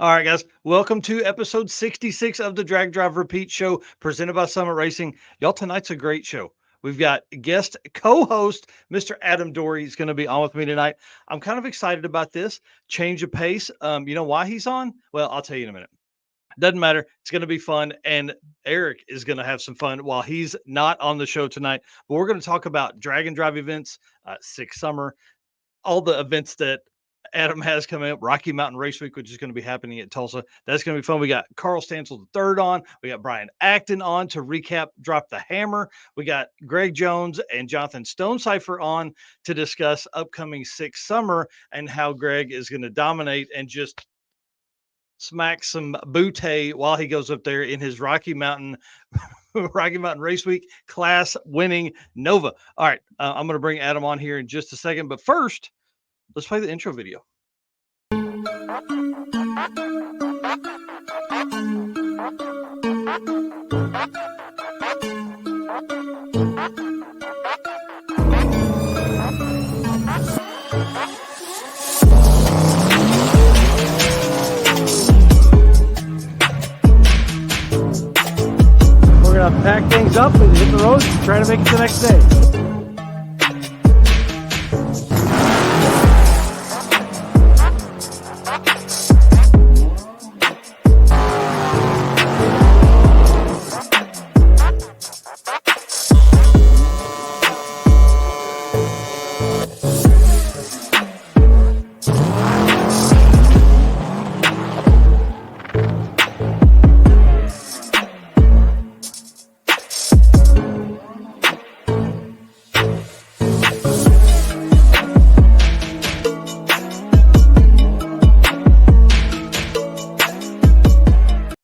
All right, guys. Welcome to episode 66 of the Drag Drive Repeat show presented by Summit Racing. Y'all, tonight's a great show. We've got guest co-host Mr. Adam Dorey is going to be on with me tonight. I'm kind of excited about this change of pace. You know why he's on? Well, I'll tell you in a minute. Doesn't matter. It's going to be fun. And Eric is going to have some fun while he's not on the show tonight. But we're going to talk about drag and drive events, Six Summer, all the events that Adam has coming up. Rocky Mountain Race Week, which is going to be happening at Tulsa. That's going to be fun. We got Carl Stancell the third on. We got Brian Acton on to recap Drop the Hammer. We got Greg Jones and Jonathan Stonecipher on to discuss upcoming Six Summer and how Greg is going to dominate and just smack some bootay while he goes up there in his Rocky Mountain Race Week class winning Nova. All right, I'm going to bring Adam on here in just a second, but first, let's play the intro video. We're going to pack things up and hit the road, try to make it the next day.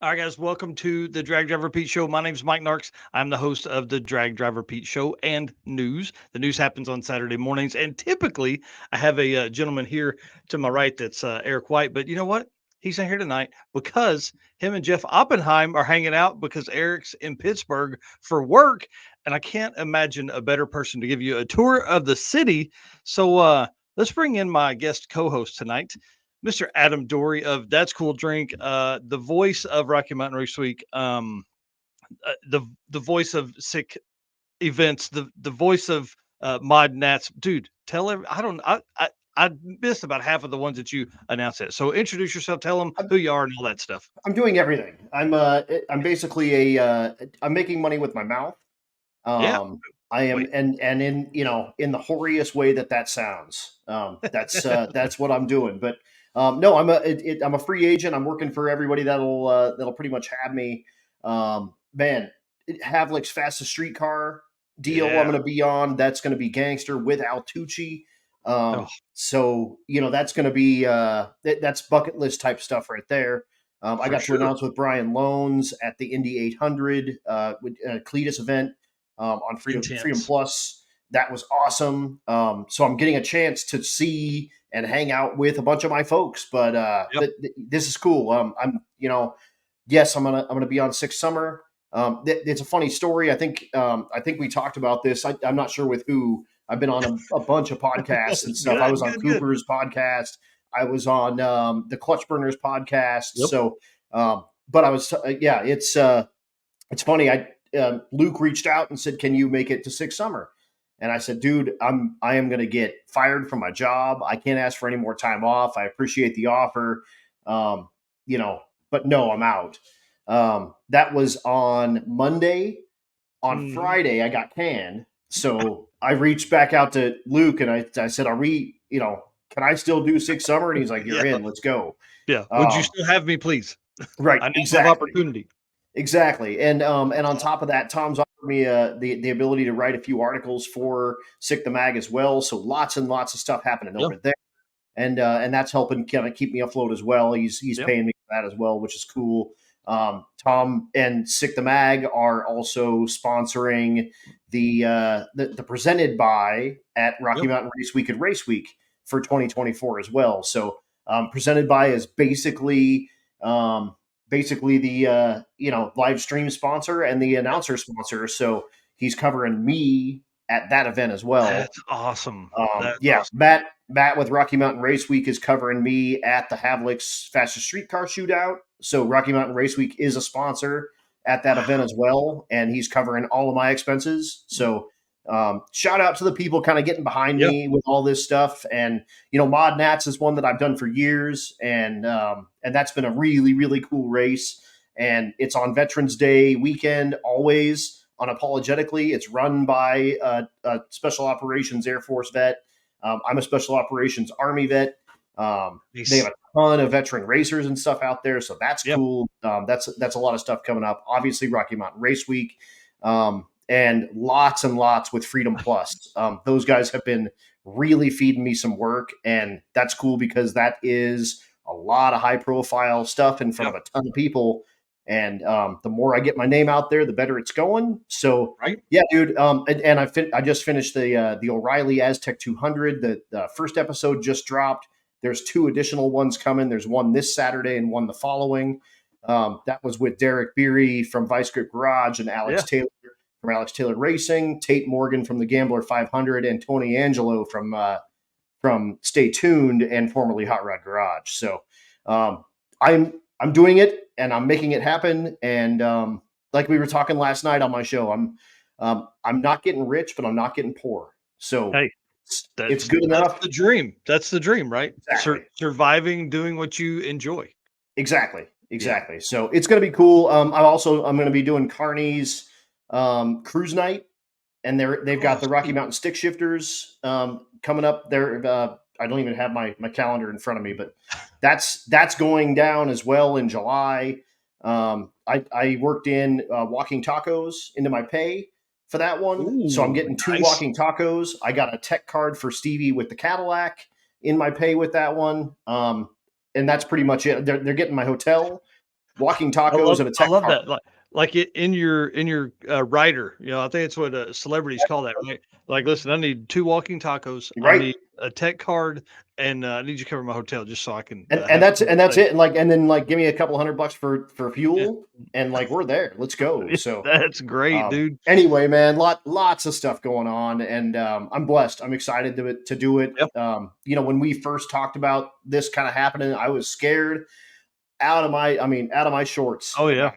All right, guys, welcome to the Drag Drive Repeat show. My name is Mike Narx. I'm the host of the Drag Drive Repeat show and news. The news happens on Saturday mornings, and typically I have a gentleman here to my right that's Eric White. But you know what? He's not here tonight because him and Jeff Oppenheim are hanging out because Eric's in Pittsburgh for work, and I can't imagine a better person to give you a tour of the city. So let's bring in my guest co-host tonight. Mr. Adam Dorey of That's Cool Drink, the voice of Rocky Mountain Race Week, the voice of Sick Events, the voice of Mod Nats. Dude, tell every I missed about half of the ones that you announced it. So introduce yourself, tell them who you are and all that stuff. I'm doing everything. I'm basically I'm making money with my mouth. Yeah. I am, and in in the hoariest way that sounds. That's what I'm doing. But no, I'm a free agent. I'm working for everybody that'll pretty much have me. Man, Havlic's fastest streetcar deal. Yeah. I'm going to be on. That's going to be Gangster with Al Tucci. So that's going to be that's bucket list type stuff right there. I got to announce with Brian Loans at the Indy 800 with a Cletus event on Freedom Plus. That was awesome. So I'm getting a chance to see and hang out with a bunch of my folks. But this is cool. Yes, I'm gonna be on Six Summer. It's a funny story. I think we talked about this. I'm not sure with who. I've been on a bunch of podcasts and stuff. I was on Cooper's podcast. I was on the Clutch Burners podcast. Yep. So, but I was, it's funny. Luke reached out and said, "Can you make it to Six Summer?" And I said, "Dude, I am going to get fired from my job. I can't ask for any more time off. I appreciate the offer, but no, I'm out." That was on Monday. On Friday, I got canned. So I reached back out to Luke and I said, "Are we, can I still do Six Summer?" And he's like, "You're in. Let's go." Yeah. Would you still have me, please? Right. I exactly. Have opportunity. Exactly. And on top of that, Tom's offered me the ability to write a few articles for Sick the Mag as well. So lots and lots of stuff happening over there. And that's helping kind of keep me afloat as well. He's paying me for that as well, which is cool. Tom and Sick the Mag are also sponsoring the presented by at Rocky Mountain Race Week and Race Week for 2024 as well. So presented by is basically the live stream sponsor and the announcer sponsor. So he's covering me at that event as well. That's awesome. Awesome. Matt with Rocky Mountain Race Week is covering me at the Havlicks Fastest Streetcar Shootout. So Rocky Mountain Race Week is a sponsor at that event as well, and he's covering all of my expenses. So shout out to the people kind of getting behind Yeah. me with all this stuff. And Mod Nats is one that I've done for years, and that's been a really, really cool race. And it's on Veterans Day weekend always. Unapologetically, it's run by a Special Operations Air Force vet. I'm a Special Operations Army vet. Nice. They have a ton of veteran racers and stuff out there, so that's Yep. cool. That's a lot of stuff coming up. Obviously, Rocky Mountain Race Week, and lots with Freedom Plus. Those guys have been really feeding me some work, and that's cool because that is a lot of high profile stuff in front of a ton of people. And the more I get my name out there, the better it's going. So, Right. yeah, dude. And I just finished the O'Reilly Aztec 200. The first episode just dropped. There's 2 additional ones coming. There's one this Saturday and one the following. That was with Derek Beery from Vice Grip Garage and Alex Taylor from Alex Taylor Racing, Tate Morgan from the Gambler 500, and Tony Angelo from Stay Tuned and formerly Hot Rod Garage. So I'm doing it and I'm making it happen. And like we were talking last night on my show, I'm not getting rich, but I'm not getting poor. So hey, it's good enough. That's the dream. That's the dream, right? Exactly. Surviving, doing what you enjoy. Exactly. Yeah. So it's going to be cool. I'm going to be doing Carney's cruise night, and they've got the Rocky Mountain Stick Shifters coming up there. I don't even have my calendar in front of me, but that's going down as well in July. I worked in walking tacos into my pay for that one. Ooh, so I'm getting 2 walking tacos. I got a tech card for Stevie with the Cadillac in my pay with that one. And that's pretty much it. They're getting my hotel, walking tacos, and a tech I love card. that. Like it in your rider, I think it's what celebrities call that, right? Like, listen, I need 2 walking tacos. Right. I need a tech card, and I need you to cover my hotel just so I can. And that's it. And then give me a couple $100 for fuel, and we're there. Let's go. So that's great, dude. Anyway, man, lots of stuff going on, and I'm blessed. I'm excited to do it. Yep. When we first talked about this kind of happening, I was scared out of my shorts. Oh yeah.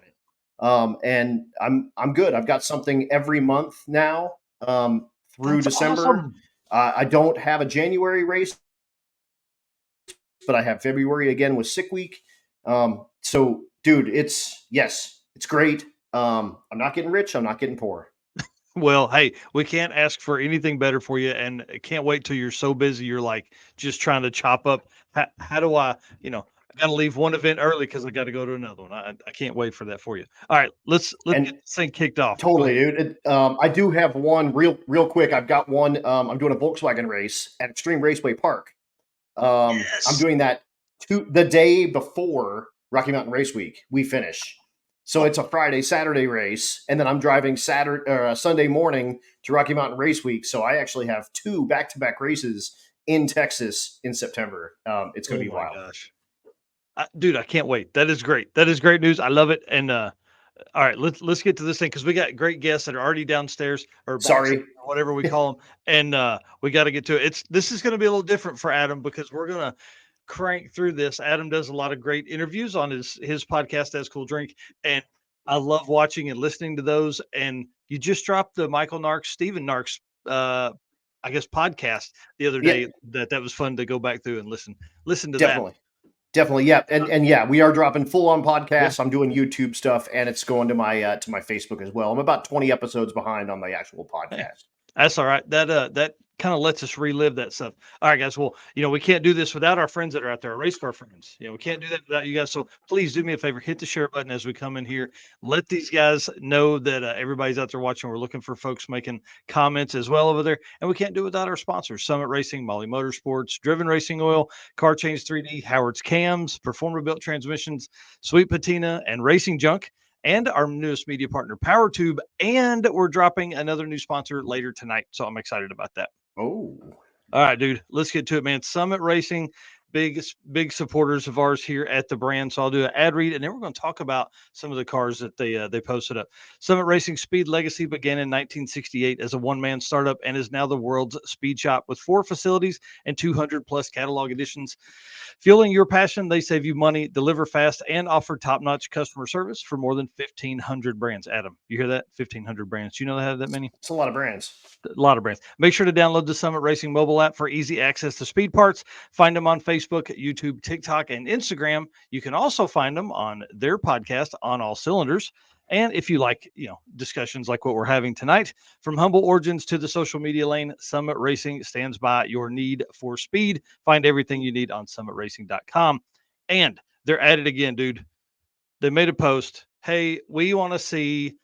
And I'm good. I've got something every month now through That's December. awesome. I don't have a January race, but I have February again with sick week. So, dude, it's great. I'm not getting rich. I'm not getting poor. Well, hey, we can't ask for anything better for you, and can't wait till you're so busy. You're like just trying to chop up. How do I got to leave one event early because I got to go to another one. I can't wait for that for you. All right, let's get this thing kicked off. Totally, dude. I do have one real quick. I've got one. I'm doing a Volkswagen race at Extreme Raceway Park. Yes. I'm doing that the day before Rocky Mountain Race Week. We finish. So it's a Friday, Saturday race, and then I'm driving Sunday morning to Rocky Mountain Race Week. So I actually have 2 back-to-back races in Texas in September. It's going to be wild. Gosh. Dude, I can't wait. That is great. That is great news. I love it. And all right, let's get to this thing because we got great guests that are already downstairs or whatever we call them, and we got to get to it. This is going to be a little different for Adam because we're going to crank through this. Adam does a lot of great interviews on his podcast, As Cool Drink, and I love watching and listening to those. And you just dropped the Michael Narx, Steven Narx, I guess podcast the other day. Yeah. That was fun to go back through and listen to that. Definitely, yeah, and yeah, we are dropping full on podcasts. Yeah. I'm doing YouTube stuff, and it's going to my Facebook as well. I'm about 20 episodes behind on the actual podcast. Hey, that's all right. That kind of lets us relive that stuff. All right, guys. Well, we can't do this without our friends that are out there, our race car friends. We can't do that without you guys. So please do me a favor, hit the share button as we come in here. Let these guys know that everybody's out there watching. We're looking for folks making comments as well over there. And we can't do it without our sponsors, Summit Racing, Molly Motorsports, Driven Racing Oil, Car Change 3D, Howard's Cams, Performer Built Transmissions, Sweet Patina, and Racing Junk. And our newest media partner, PowerTube. And we're dropping another new sponsor later tonight. So I'm excited about that. Oh. All right, dude. Let's get to it, man. Summit Racing. big supporters of ours here at the brand. So I'll do an ad read, and then we're going to talk about some of the cars that they posted up. Summit Racing Speed Legacy began in 1968 as a one-man startup and is now the world's speed shop with 4 facilities and 200 plus catalog editions. Fueling your passion, they save you money, deliver fast, and offer top-notch customer service for more than 1,500 brands. Adam, you hear that? 1,500 brands. You know they have that many? It's a lot of brands. A lot of brands. Make sure to download the Summit Racing mobile app for easy access to speed parts. Find them on Facebook, YouTube, TikTok, and Instagram. You can also find them on their podcast, On All Cylinders. And if you like, discussions like what we're having tonight, from humble origins to the social media lane, Summit Racing stands by your need for speed. Find everything you need on summitracing.com. And they're at it again, dude. They made a post. Hey, we want to see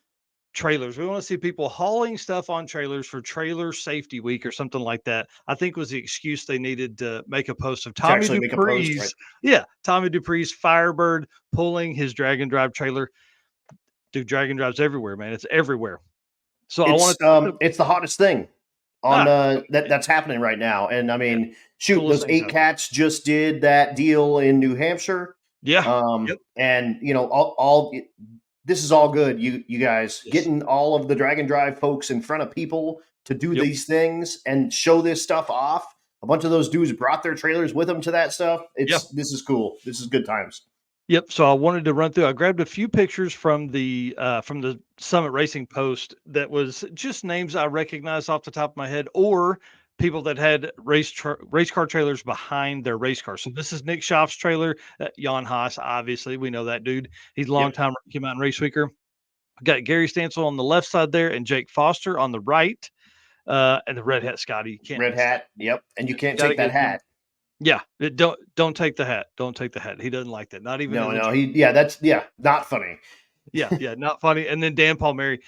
trailers. We want to see people hauling stuff on trailers for Trailer Safety Week or something like that. I think was the excuse they needed to make a post of Tommy actually make a post, Dupree's. right? Yeah, Tommy Dupree's Firebird pulling his drag and drive trailer. Dude, drag and drives everywhere, man. It's everywhere. So I want to. It's the hottest thing on that's happening right now. And I mean, shoot, Coolest those things 8 happening. cats just did that deal in New Hampshire. Yeah. Yep. And all this is all good. You guys Yes. getting all of the drag and drive folks in front of people to do Yep. these things and show this stuff off. A bunch of those dudes brought their trailers with them to that stuff. This is cool. This is good times. Yep. So I wanted to run through. I grabbed a few pictures from the Summit Racing post that was just names I recognized off the top of my head, or people that had race car trailers behind their race car. So this is Nick Schaaf's trailer. Jan Haas, obviously, we know that dude. He's a longtime Rocky Mountain race weeker. Got Gary Stancell on the left side there, and Jake Foster on the right, and the red hat Scotty. You can't Red miss that. hat. Yep. And you can't Gotta take that give him- hat. Yeah, don't take the hat. Don't take the hat. He doesn't like that. Not even. No, as a no. joke. That's not funny. Yeah, not funny. And then Dan Palmieri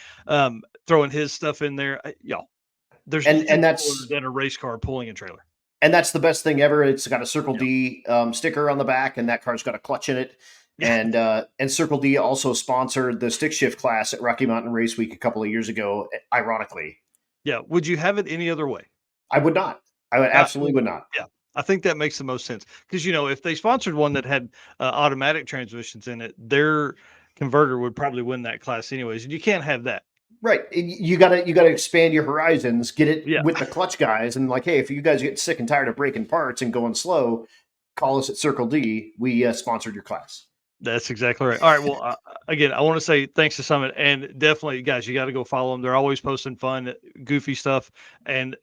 throwing his stuff in there. Y'all, there's And nothing that's- cooler than a race car pulling a trailer. And that's the best thing ever. It's got a Circle D sticker on the back, and that car's got a clutch in it. Yeah. And Circle D also sponsored the stick shift class at Rocky Mountain Race Week a couple of years ago. Ironically, Yeah. Would you have it any other way? I would not. I would absolutely would not. Yeah. I think that makes the most sense because if they sponsored one that had automatic transmissions in it, their converter would probably win that class anyways. And you can't have that. Right. You gotta expand your horizons, get it Yeah. with the clutch guys, and like, hey, if you guys get sick and tired of breaking parts and going slow, call us at Circle D. We sponsored your class. That's exactly right. All right. Well, again, I want to say thanks to Summit, and definitely, guys, you got to go follow them. They're always posting fun, goofy stuff, and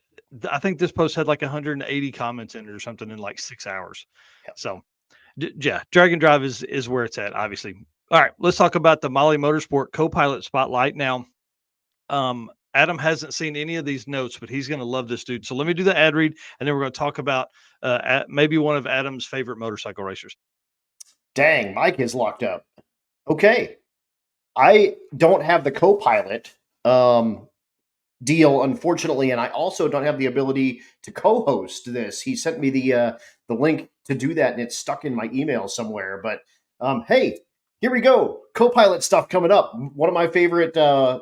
I think this post had like 180 comments in it or something in like 6 hours. Yep. So, yeah, Drag and Drive is where it's at, obviously. All right, let's talk about the Molly Motorsport co-pilot spotlight now. Adam hasn't seen any of these notes, but he's going to love this dude. So let me do the ad read, and then we're going to talk about maybe one of Adam's favorite motorcycle racers. Dang, Mike is locked up. Okay. I don't have the co-pilot deal, unfortunately, and I also don't have the ability to co-host this. He sent me the link to do that, and it's stuck in my email somewhere. But hey, here we go. Co-pilot stuff coming up. One of my favorite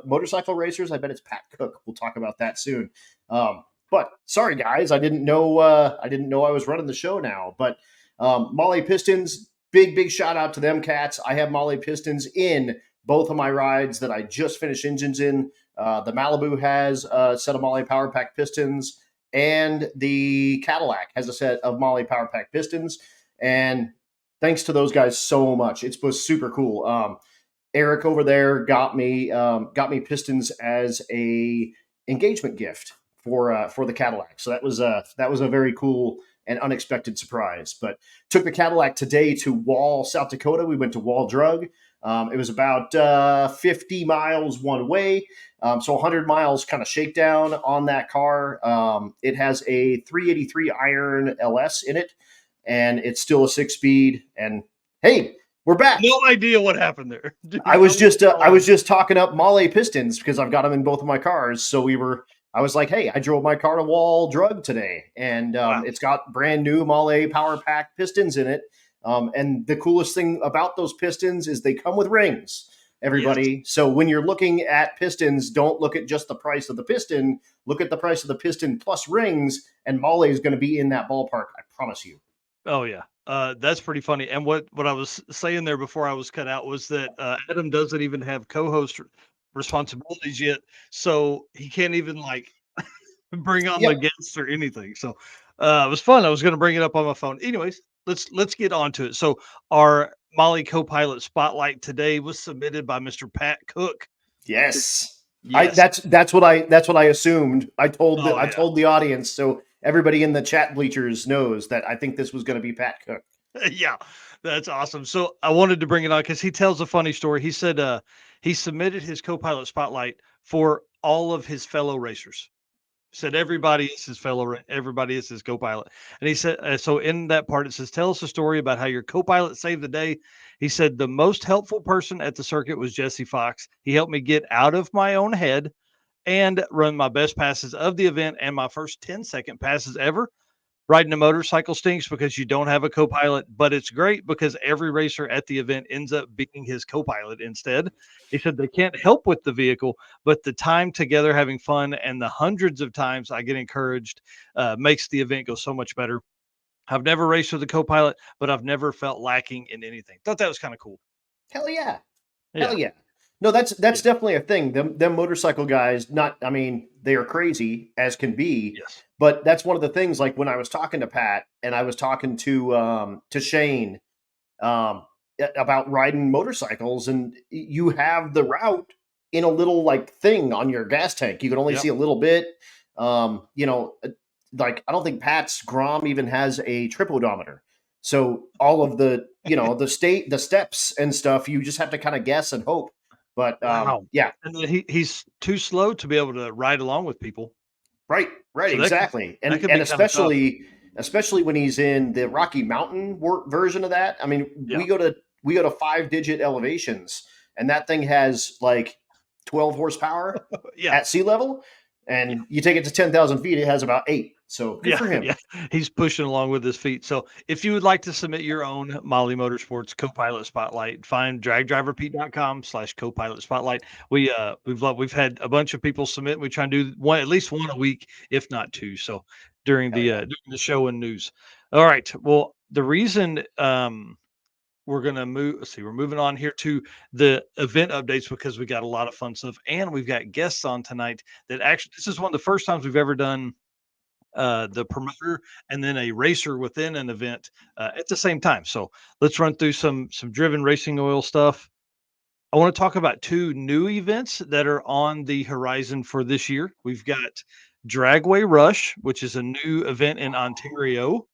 motorcycle racers. I bet it's Pat Cook. We'll talk about that soon. But sorry, guys, I didn't know I was running the show now. But Molly Pistons, big shout out to them cats. I have Molly Pistons in both of my rides that I just finished engines in. The Malibu has a set of Molly Power Pack pistons, and the Cadillac has a set of Molly Power Pack pistons. And thanks to those guys so much. It was super cool. Eric over there got me pistons as a engagement gift for the Cadillac. So that was a very cool and unexpected surprise. But took the Cadillac today to Wall, South Dakota. We went to Wall Drug. It was about 50 miles one way. So 100 miles kind of shakedown on that car. It has a 383 iron LS in it, and it's still a 6-speed. And hey, we're back. No idea what happened there. Dude, I was just talking up Molly Pistons because I've got them in both of my cars. So I was like, hey, I drove my car to Wall Drug today, and Wow. It's got brand new Molly Power Pack pistons in it. And the coolest thing about those pistons is they come with rings, everybody. Yes. So when you're looking at pistons, don't look at just the price of the piston. Look at the price of the piston plus rings, and Molly is going to be in that ballpark. I promise you. Oh yeah. That's pretty funny. And what I was saying there before I was cut out was that Adam doesn't even have co-host responsibilities yet, so he can't even like bring on the Yep. guests or anything. So it was fun. I was going to bring it up on my phone. Anyways, let's get on to it. So our Molly co-pilot spotlight today was submitted by Mr. Pat Cook. Yes. I Yes. that's what I assumed. Oh I yeah. told the audience, so everybody in the chat bleachers knows that I think this was going to be Pat Cook. Yeah, that's awesome. So I wanted to bring it on because he tells a funny story. He said he submitted his co-pilot spotlight for all of his fellow racers. Said everybody is his everybody is his co-pilot. And he said, so in that part, it says, tell us a story about how your co-pilot saved the day. He said, the most helpful person at the circuit was Jesse Fox. He helped me get out of my own head and run my best passes of the event and my first 10-second passes ever. Riding a motorcycle stinks because you don't have a co-pilot, but it's great because every racer at the event ends up being his co-pilot instead. He said they can't help with the vehicle, but the time together having fun and the hundreds of times I get encouraged makes the event go so much better. I've never raced with a co-pilot, but I've never felt lacking in anything. Thought that was kind of cool. Hell yeah. Hell Yeah. yeah. No, Yeah. that's definitely a thing. Them motorcycle guys, not I mean, they are crazy as can be, Yes. but that's one of the things like when I was talking to Pat and I was talking to Shane um about riding motorcycles and you have the route in a little like thing on your gas tank. You can only Yep. see a little bit. You know, like I don't think Pat's Grom even has a trip odometer. So all of the, you know, the steps and stuff, you just have to kind of guess and hope. But Wow. yeah, And then he's too slow to be able to ride along with people. right, right, So exactly. that could And be kind of tough. especially when he's in the Rocky Mountain version of that. I mean, Yeah. we go to 5-digit elevations, and that thing has like 12 horsepower Yeah. at sea level, Yeah. and you take it to 10,000 feet, it has about 8. So good Yeah, for him. yeah, he's pushing along with his feet. So, if you would like to submit your own Molly Motorsports co-pilot spotlight, find dragdriverpete.com/co-pilot spotlight. We've had a bunch of people submit. We try and do one at least one a week, if not two. So Hell yeah. during the show and news. All right. Well, the reason we're gonna move. Let's see. We're moving on here to the event updates because we got a lot of fun stuff, and we've got guests on tonight. That actually, this is one of the first times we've ever done the promoter and then a racer within an event at the same time. So let's run through some driven racing oil stuff. I want to talk about two new events that are on the horizon for this year. We've got Dragway Rush, which is a new event in Ontario,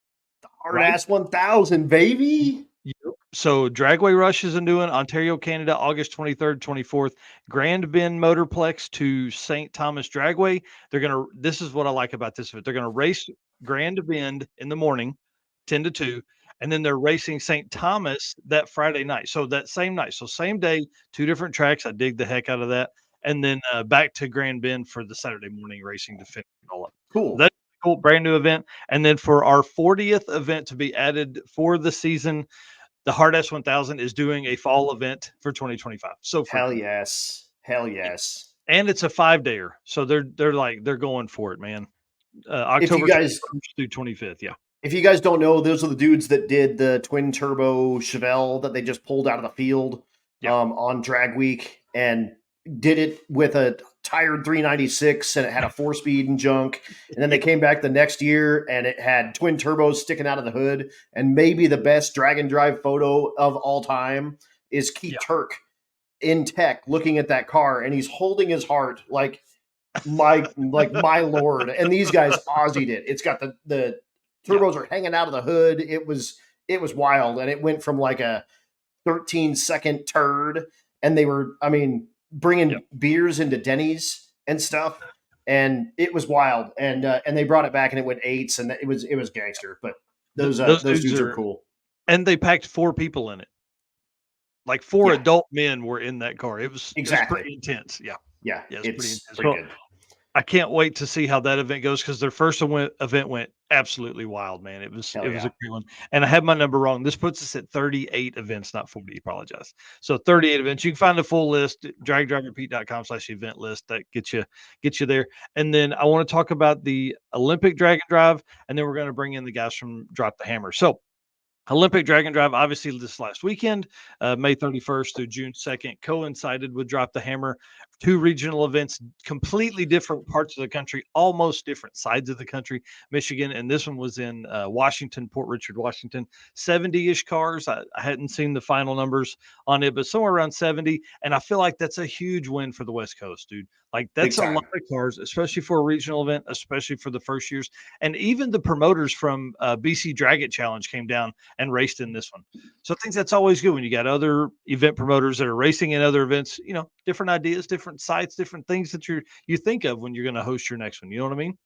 Hard right? ass 1,000, baby. Yep. So Dragway Rush is a new one, Ontario, Canada, August 23rd, 24th. Grand Bend Motorplex to St. Thomas Dragway. This is what I like about this event. They're gonna race Grand Bend in the morning, 10 to 2, and then they're racing St. Thomas that Friday night. So that same night. So same day, two different tracks. I dig the heck out of that. And then back to Grand Bend for the Saturday morning racing to finish it all up. Cool. That's a cool, brand new event. And then for our 40th event to be added for the season, the Hard S1000 is doing a fall event for 2025. So Hell freaking cool. yes. Hell yes. And it's a 5-dayer. So they're going for it, man. If you October guys 21st through 25th. Yeah. If you guys don't know, those are the dudes that did the twin turbo Chevelle that they just pulled out of the field Yeah. on drag week and did it with a tired 396 and it had a 4-speed and junk. And then they Yeah. came back the next year and it had twin turbos sticking out of the hood. And maybe the best drag and drive photo of all time is Keith Yeah. Turk in tech looking at that car and he's holding his heart like my lord. And these guys Aussied it. It's got the Yeah. turbos are hanging out of the hood. It was wild, and it went from like a 13-second turd, and they were, I mean, Yeah. bringing beers into Denny's and stuff, and it was wild. And they brought it back, and it went eights, and it was gangster. But Those those dudes dudes are are, cool. and they packed four people in it. Like four Yeah, adult men were in that car. It was exactly. pretty intense. Yeah. Yeah, Yeah, it's pretty it's intense. pretty Well, good. I can't wait to see how that event goes because their first event went absolutely wild, man. It Hell was a yeah. great one, and I had my number wrong. This puts us at 38 events, not 40. Apologize. So 38 events. You can find the full list at dragdriverpete.com/event list. That gets you there. And then I want to talk about the Olympic Drag and Drive, and then we're going to bring in the guys from Drop the Hammer. So Olympic Dragon Drive, obviously, this last weekend, May 31st through June 2nd, coincided with Drop the Hammer. Two regional events, completely different parts of the country, almost different sides of the country, Michigan. And this one was in Washington, Port Richard, Washington. 70 ish cars. I hadn't seen the final numbers on it, but somewhere around 70. And I feel like that's a huge win for the West Coast, dude. Like, Big that's a lot time. of cars, especially for a regional event, especially for the first years. And even the promoters from BC Drag It Challenge came down and raced in this one. So I think that's always good when you got other event promoters that are racing in other events, different ideas, different sites, different things that you think of when you're going to host your next one. You know what I mean?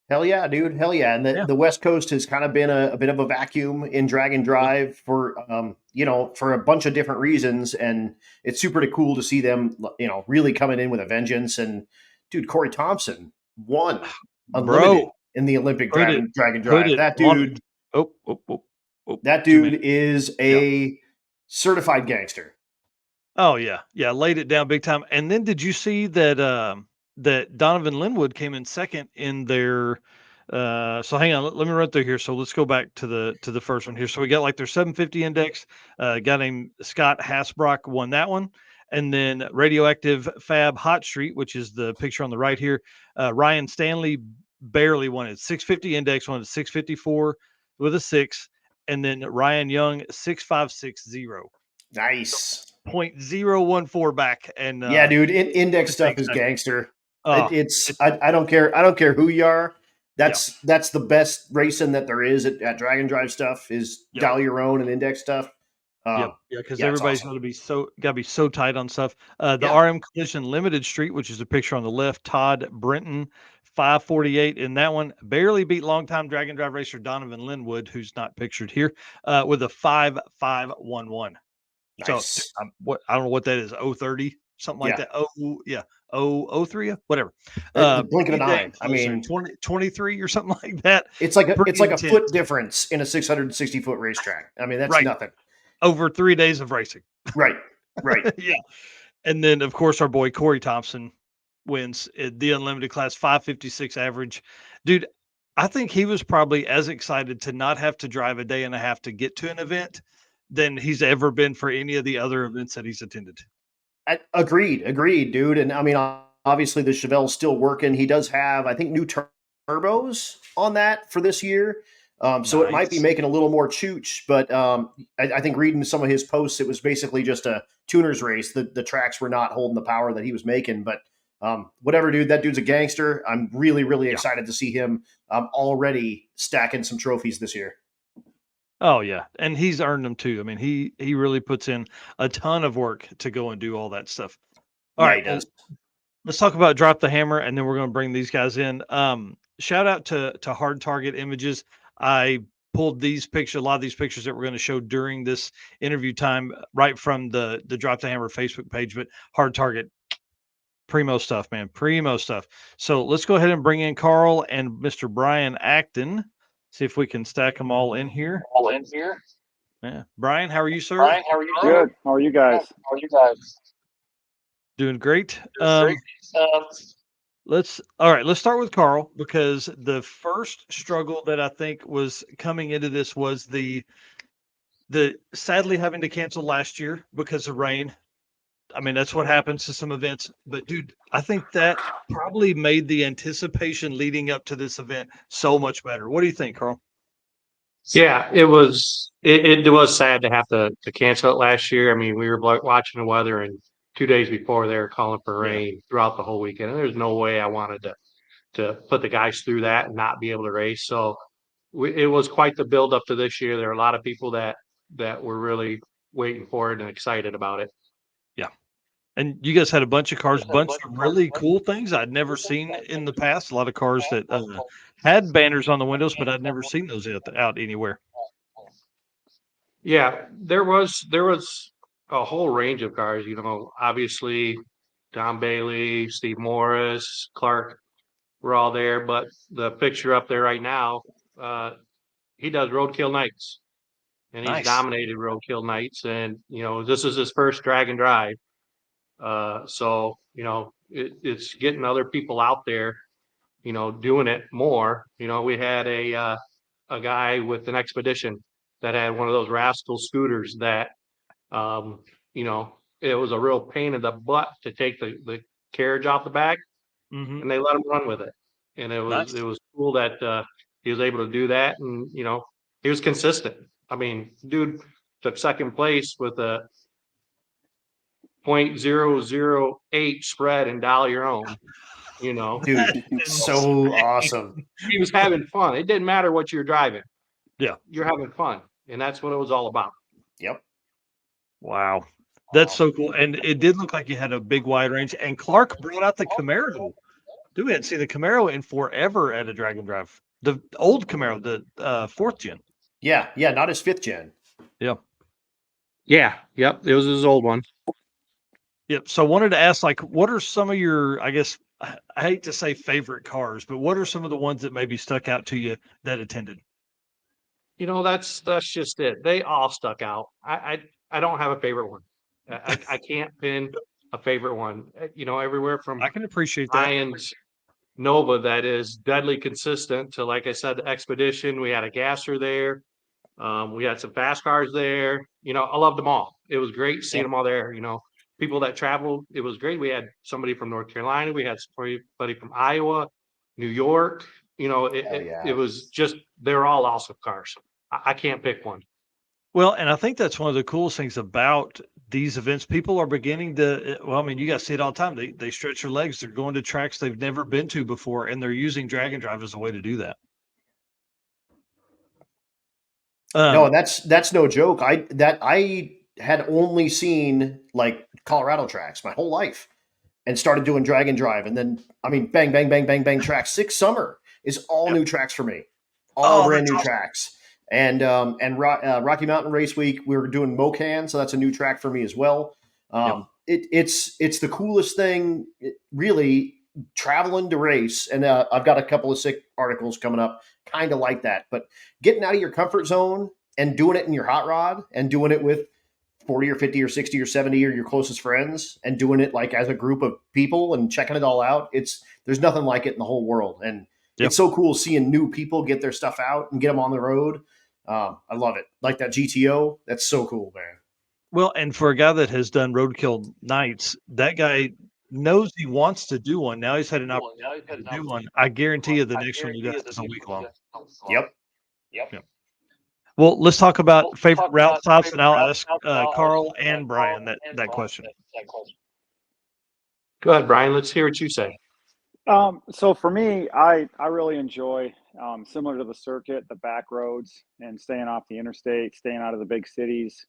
Hell yeah, dude. Hell yeah. And the, Yeah. the West Coast has kind of been a bit of a vacuum in drag and Yeah. drive for a bunch of different reasons. And it's super cool to see them, really coming in with a vengeance. And dude, Corey Thompson won unlimited Bro, in the Olympic put it, drag and put drive. it That on it. dude, Oh, oh, oh, oh, that too many. dude is Yeah. a certified gangster. Oh yeah, yeah, laid it down big time. And then did you see that that Donovan Linwood came in second in their so hang on, let me run through here. So let's go back to the first one here. So we got like their 750 index. A guy named Scott Hasbrock won that one. And then Radioactive Fab Hot Street, which is the picture on the right here. Ryan Stanley barely won it. 650 index won it 654 with a 6. And then Ryan Young 6560. Nice. 0.014 back and Yeah, dude. Index to take stuff is second. gangster. Oh, it's I don't care. I don't care who you are. yeah, That's the best racing that there is at Dragon Drive stuff is yep, dial your own and index stuff. yep, yeah, because Yeah, it's everybody's awesome. gotta be so tight on stuff. The Yeah, RM Collision Limited Street, which is a picture on the left, Todd Brenton, 548 in that one, barely beat longtime Dragon Drive racer Donovan Linwood, who's not pictured here, with a 5511. So dude, nice. I don't know what that is, 030, something like Yeah, that. Oh yeah, 003, whatever. the blink of an Pretty dang eye. I close there. mean, 2023 or something like that. it's Pretty like a intense. foot difference in a 660-foot racetrack. I mean, that's Right. nothing. Over 3 days of racing. Right, right. Yeah. And then, of course, our boy Corey Thompson wins the unlimited class, 556 average. Dude, I think he was probably as excited to not have to drive a day and a half to get to an event than he's ever been for any of the other events that he's attended. Agreed, dude. And I mean, obviously the Chevelle's still working. He does have, I think, new turbos on that for this year. So it might be Nice. making a little more chooch, but I think reading some of his posts, it was basically just a tuner's race. The tracks were not holding the power that he was making, but whatever, dude. That dude's a gangster. I'm really, really Yeah. excited to see him already stacking some trophies this year. Oh yeah, and he's earned them too. I mean, he really puts in a ton of work to go and do all that stuff. All Yeah, right, he well, does. let's talk about Drop the Hammer, and then we're going to bring these guys in. Shout out to Hard Target Images. I pulled these pictures, a lot of these pictures that we're going to show during this interview time, right from the Drop the Hammer Facebook page. But Hard Target, primo stuff, man, primo stuff. So let's go ahead and bring in Carl and Mr. Brian Acton. See if we can stack them all in here. Yeah, Brian, how are you, sir? Carl, Good. How are you guys? doing great. Let's start with Carl because the first struggle that I think was coming into this was the sadly having to cancel last year because of rain. I mean, that's what happens to some events. But dude, I think that probably made the anticipation leading up to this event so much better. What do you think, Carl? Yeah, it was sad to have to cancel it last year. I mean, we were watching the weather, and 2 days before they were calling for Yeah. rain throughout the whole weekend. And there's no way I wanted to put the guys through that and not be able to race. So it was quite the build up to this year. There are a lot of people that were really waiting for it and excited about it. Yeah. And you guys had a bunch of cars, bunch of really cool things I'd never seen in the past. A lot of cars that had banners on the windows, but I'd never seen those out anywhere. Yeah, there was a whole range of cars. Obviously Don Bailey, Steve Morris, Clark were all there. But the picture up there right now, uh, he does roadkill nights, and he's Nice. dominated roadkill nights. And this is his first drag and drive. So it's getting other people out there, doing it more. We had a guy with an expedition. that had one of those rascal scooters that, you know, it was a real pain in the butt to take the carriage off the back, Mm-hmm. and they let him run with it. And Nice. it was cool that he was able to do that, and you know, he was consistent. I mean, dude took second place with a .008 spread and dial your own. You know, Dude, so awesome. he was having fun. It didn't matter what you're driving. Yeah. You're having fun, and that's what it was all about. Yep. Wow. That's so cool. And it did look like you had a big wide range. And Clark brought out the Camaro. Dude, we hadn't seen the Camaro in forever at a Drag and Drive. The old Camaro, the fourth gen. Yeah, not his 5th gen. Yeah. Yeah. Yep. It was his old one. Yep. So I wanted to ask, like, what are some of your, I guess, I hate to say favorite cars, but what are some of the ones that maybe stuck out to you that attended? You know, that's just it. They all stuck out. I don't have a favorite one. I can't pin a favorite one. You know, everywhere from I can appreciate that. Ryan's Nova that is deadly consistent to, like I said, the Expedition. We had a gasser there. We had some fast cars there. You know, I loved them all. It was great seeing them all there. You know, people that traveled, it was great. We had somebody from North Carolina. We had somebody from Iowa, New York. You know, it was just, they're all awesome cars. I can't pick one. Well, and I think that's one of the coolest things about these events. People are beginning to, well, I mean, you guys see it all the time. They stretch their legs. They're going to tracks they've never been to before, and they're using Drag and Drive as a way to do that. No, that's no joke. I had only seen like Colorado tracks my whole life, and started doing Drag and Drive, and then I mean, bang, bang, bang, bang, bang, tracks. Six Summer is all new tracks for me, all brand new tracks. And Rocky Mountain Race Week, we were doing Mocan, so that's a new track for me as well. It's the coolest thing, really, traveling to race. And I've got a couple of sick articles coming up, kind of like that. But getting out of your comfort zone and doing it in your hot rod and doing it with 40 or 50 or 60 or 70 or your closest friends and doing it like as a group of people and checking it all out. There's nothing like it in the whole world. And it's so cool seeing new people get their stuff out and get them on the road. I love it. Like that GTO. That's so cool, man. Well, and for a guy that has done roadkill nights, that guy knows he wants to do one. Now he's had an opportunity to do one. I guarantee you the next one you got is a week long. Yep. Well, let's talk about favorite route stops, and I'll ask Carl and Brian that question. Go ahead, Brian. Let's hear what you say. So for me, I really enjoy, similar to the circuit, the back roads and staying off the interstate, staying out of the big cities.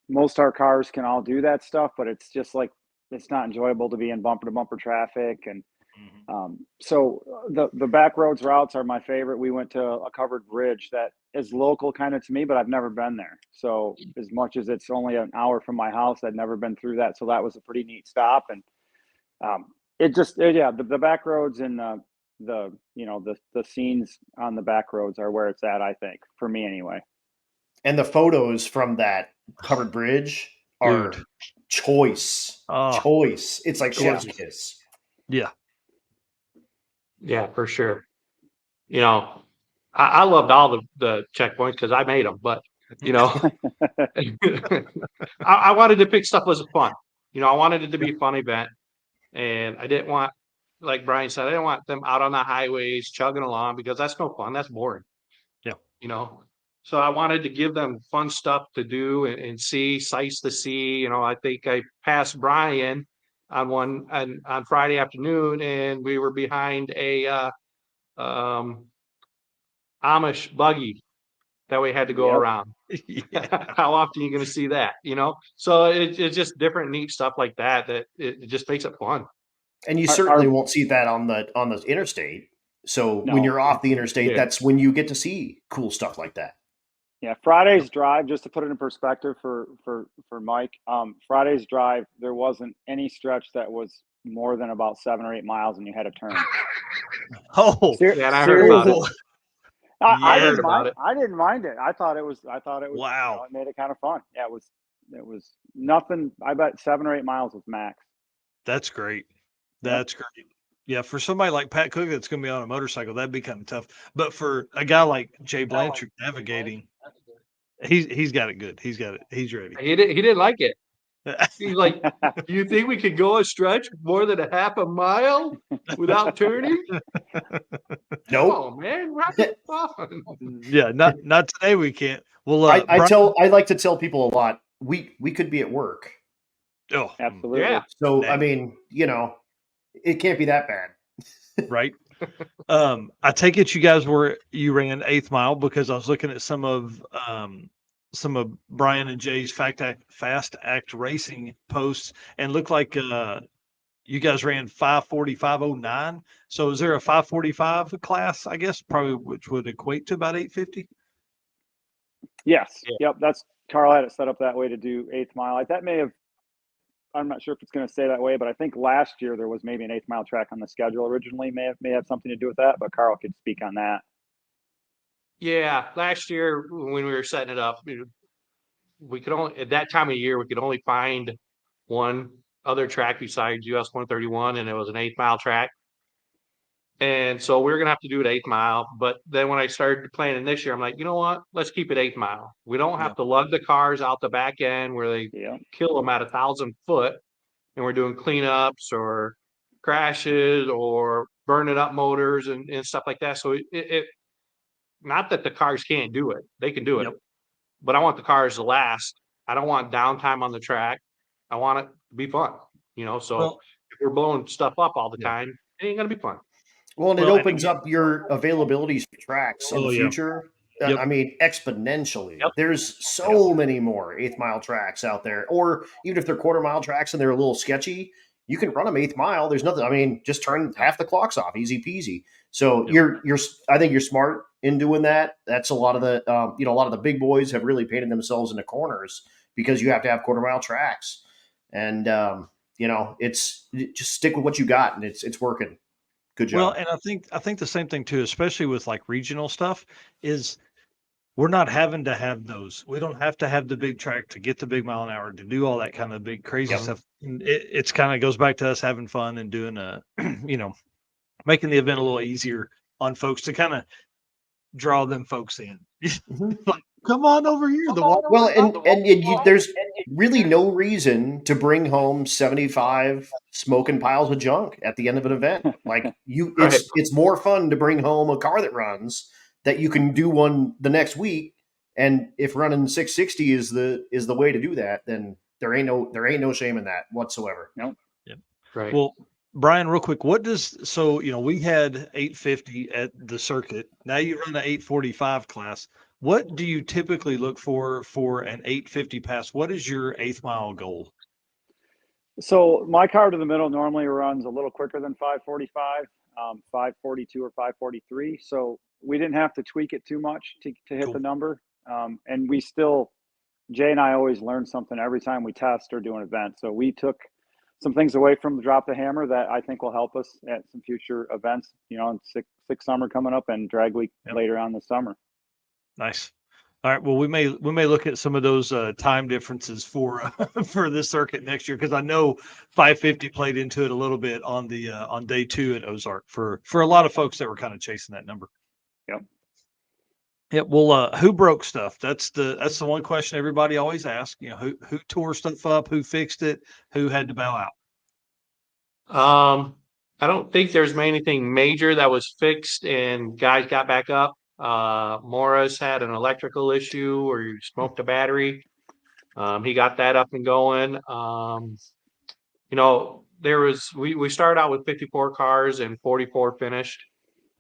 Most our cars can all do that stuff, but it's just like, it's not enjoyable to be in bumper to bumper traffic. And so the back roads routes are my favorite. We went to a covered bridge that is local kind of to me, but I've never been there. So as much as it's only an hour from my house, I'd never been through that. So that was a pretty neat stop. And the back roads and the scenes on the back roads are where it's at, I think, for me anyway. And the photos from that covered bridge are choice. It's like chef's kiss. Yeah. Yeah, for sure. You know, I loved all the checkpoints because I made them, but you know, I wanted to pick stuff that was fun. You know, I wanted it to be a fun event. And I didn't want, like Brian said, I didn't want them out on the highways chugging along because that's no fun. That's boring. Yeah. You know, so I wanted to give them fun stuff to do and see, sights to see. You know, I think I passed Brian on Friday afternoon, and we were behind a Amish buggy that we had to go around. How often are you going to see that? You know, so it's just different, neat stuff like that it just makes it fun. And you certainly won't see that on the interstate. So when you're off the interstate, that's when you get to see cool stuff like that. Yeah, Friday's drive, just to put it in perspective for Mike, Friday's drive, there wasn't any stretch that was more than about 7 or 8 miles, and you had a turn. Yeah, and I heard about it. I didn't mind it. I thought it was. Wow. It made it kind of fun. Yeah, it was nothing. I bet 7 or 8 miles was max. That's great. That's great. Yeah, for somebody like Pat Cook that's going to be on a motorcycle, that'd be kind of tough. But for a guy like Jay Blanchard navigating, He's got it good. He's got it. He's ready. He didn't like it. He's like, do you think we could go a stretch more than a half a mile without turning? Nope. Oh man, have fun. Yeah, not today. We can't. Well, I like to tell people a lot. We could be at work. Oh, Absolutely. Yeah. So I mean, it can't be that bad. right. I take it you ran 8th mile, because I was looking at some of Brian and Jay's Fast Act Racing posts, and looked like you guys ran 5:45:09. So is there a 5:45 class, I guess, probably, which would equate to about 8:50? Yes. Yeah. Yep. That's Carl had it set up that way to do 8th mile. Like that may have. I'm not sure if it's going to stay that way, but I think last year there was maybe an 8th mile track on the schedule originally. May have something to do with that, but Carl could speak on that. Yeah, last year when we were setting it up, we could only at that time of year we could only find one other track besides US 131, and it was an 8th mile track. And so we were gonna have to do it 8th mile. But then when I started planning this year, I'm like, you know what? Let's keep it 8th mile. We don't have to lug the cars out the back end where they kill them at 1,000 foot, and we're doing cleanups or crashes or burning up motors and stuff like that. So it not that the cars can't do it, they can do it. But I want the cars to last. I don't want downtime on the track. I want it to be fun, so if we're blowing stuff up all the time, it ain't gonna be fun. Well, and it opens up your availabilities for tracks in the future. Yep. I mean, exponentially. Yep. There's so many more 8th mile tracks out there. Or even if they're 1/4 mile tracks and they're a little sketchy, you can run them 8th mile. There's nothing. I mean, just turn half the clocks off, easy peasy. So I think you're smart in doing that. That's a lot of the a lot of the big boys have really painted themselves into corners because you have to have 1/4 mile tracks, and it's just stick with what you got, and it's working. Good job. Well, and I think the same thing too, especially with like regional stuff, is we're not having to have those. We don't have to have the big track to get the big mile an hour to do all that kind of big crazy stuff. It's kind of goes back to us having fun and doing making the event a little easier on folks to kind of draw them folks in. Like, come on over here. There's really no reason to bring home 75 smoking piles of junk at the end of an event. Like it's more fun to bring home a car that runs that you can do one the next week. And if running 660 is the way to do that, then there ain't no shame in that whatsoever. Nope. Yep. Right. Well, Brian, real quick, we had 850 at the circuit. Now you run the 845 class. What do you typically look for an 850 pass? What is your 8th mile goal? So my car to the middle normally runs a little quicker than 545, 542 or 543. So we didn't have to tweak it too much to hit the number. And we still, Jay and I always learn something every time we test or do an event. So we took some things away from Drop the Hammer that I think will help us at some future events, in six summer coming up and drag week later on this summer. Nice. All right. Well, we may look at some of those time differences for this circuit next year, because I know 550 played into it a little bit on the on day 2 at Ozark for a lot of folks that were kind of chasing that number. Yep. Yeah. Well, who broke stuff? That's the one question everybody always asks. Who tore stuff up? Who fixed it? Who had to bow out? I don't think there's anything major that was fixed and guys got back up. Morris had an electrical issue where he smoked a battery. He got that up and going. We started out with 54 cars and 44 finished.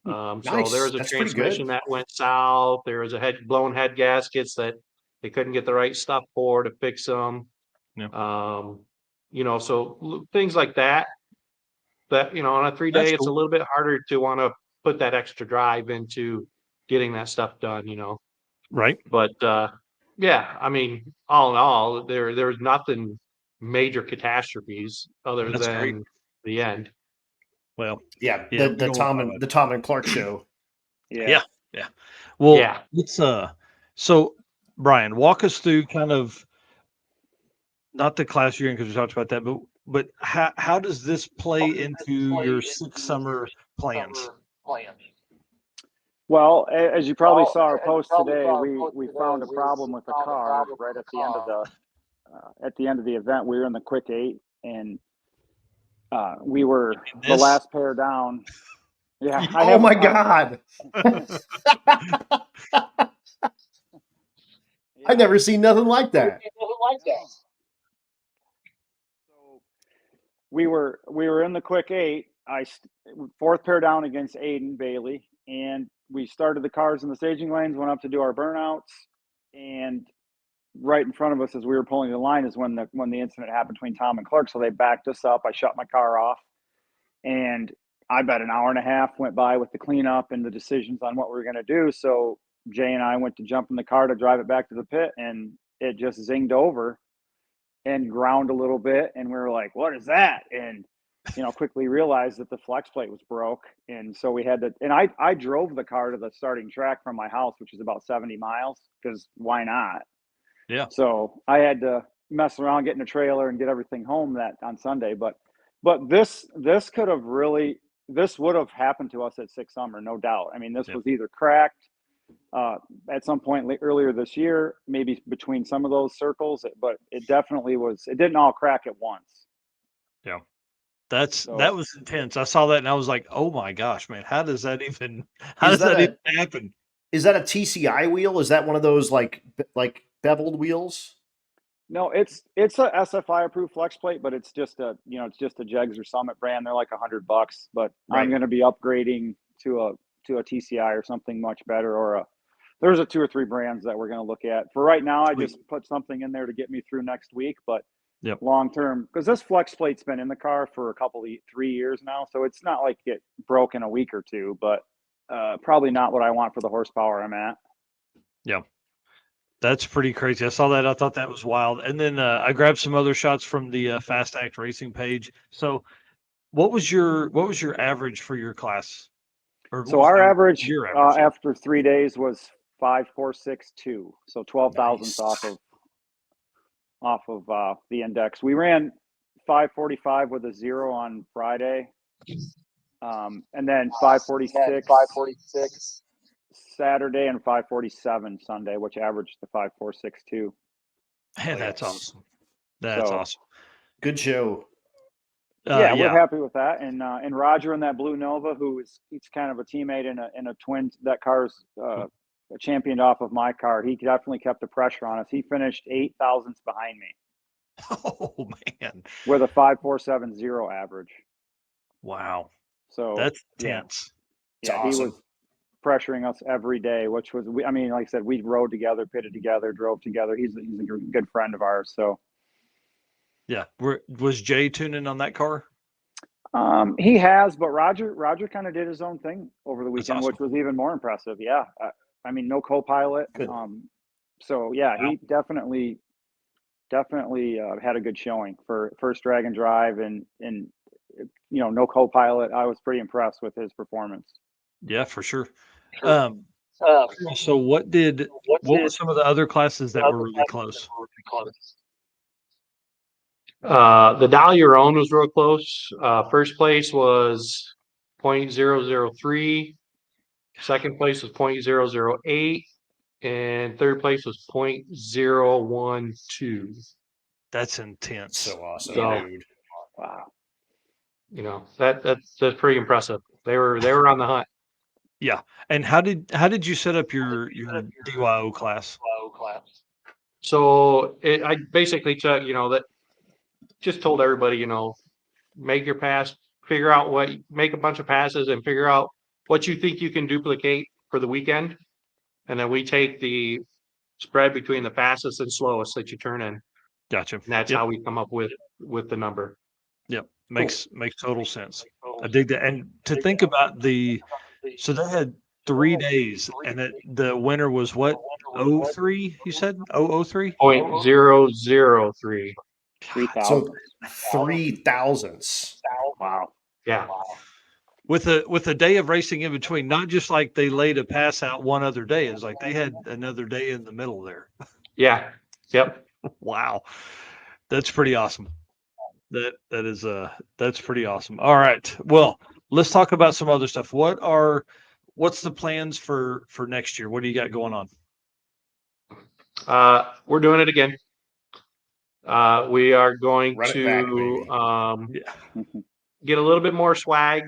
Nice. So there was a transmission that went south. There was blown head gaskets that they couldn't get the right stuff for to fix them. Yeah. So things like that. But on a 3-day, it's a little bit harder to want to put that extra drive into getting that stuff done, Right. But I mean, all in all, there's nothing major catastrophes other than the end. Well, the Tom and Clark show. Yeah. Well, it's so Brian, walk us through kind of not the class you're in, because we talked about that, but how does this play into your 6 summer plans? Well, as you probably saw our post today, we found a problem with the car right at the end of the event. We were in the quick 8, and we were the last pair down. Yeah, Oh my God! I've never seen nothing like that. So we were in the quick 8. Fourth pair down against Aiden Bailey, and we started the cars in the staging lanes, went up to do our burnouts, and right in front of us as we were pulling the line is when the incident happened between Tom and Clark. So they backed us up. I shut my car off, and I bet an hour and a half went by with the cleanup and the decisions on what we were going to do. So Jay and I went to jump in the car to drive it back to the pit, and it just zinged over and ground a little bit. And we were like, what is that? And, quickly realized that the flex plate was broke. And so we had to, and I drove the car to the starting track from my house, which is about 70 miles, because why not? Yeah. So I had to mess around, get in a trailer and get everything home on Sunday. But this would have happened to us at Six Summer, no doubt. I mean, this was either cracked at some point earlier this year, maybe between some of those circles, but it definitely was. It didn't all crack at once. Yeah, that was intense. I saw that and I was like, oh my gosh, man, how does that even happen? Is that a TCI wheel? Is that one of those like beveled wheels? No, it's a SFI approved flex plate, but it's just a Jegs or Summit brand. They're like $100, but right. I'm going to be upgrading to a TCI or something much better, there's 2 or 3 brands that we're going to look at. For right now, I just put something in there to get me through next week, but long term, because this flex plate's been in the car for 3 years now, so it's not like it broke in a week or two, but probably not what I want for the horsepower I'm at. Yeah. That's pretty crazy. I saw that. I thought that was wild. And then I grabbed some other shots from the Fast Act Racing page. So what was your average for your class? So our average after 3 days was 5.462. So 12 thousandths off of the index. We ran 5:45 with a 0 on Friday. And then 5:46 Saturday and 5:47 Sunday, which averaged the 5.462. Hey, that's awesome. That's awesome. Good show. We're happy with that. And Roger in that blue Nova, he's kind of a teammate in a twin. That car's championed off of my car. He definitely kept the pressure on us. He finished 8 thousandths behind me. Oh man! With a 5.470 average. Wow. So that's tense. Yeah, awesome. He was pressuring us every day, which was, like I said, we rode together, pitted together, drove together. He's a good friend of ours. So. Yeah. Was Jay tuning on that car? He has, but Roger kind of did his own thing over the weekend, which was even more impressive. Yeah. No co-pilot. Good. So yeah, he definitely had a good showing for first drag and drive and no co-pilot. I was pretty impressed with his performance. Yeah, for sure. So what were some of the other classes that were really close? The Dial Your Own was real close. First place was 0.003. Second place was 0.008. And third place was 0.012. That's intense. So awesome, dude. Wow. That's pretty impressive. They were on the hunt. Yeah. And how did you set up your DYO class? So I basically took, that just told everybody, make your pass, make a bunch of passes and figure out what you think you can duplicate for the weekend. And then we take the spread between the fastest and slowest that you turn in. Gotcha. And that's how we come up with the number. Yep. Makes total sense. I dig that. And to think about so they had 3 days and the winner was what? 03, you said? 003? 0.003. 3,000. So 3 thousandths. Wow. Yeah. With a day of racing in between, not just like they laid a pass out one other day. It's like they had another day in the middle there. Yeah. Yep. Wow. That's pretty awesome. That's pretty awesome. All right. Well, let's talk about some other stuff. What are what's the plans for next year? What do you got going on? We're doing it again. We are going Run it to Yeah. get a little bit more swag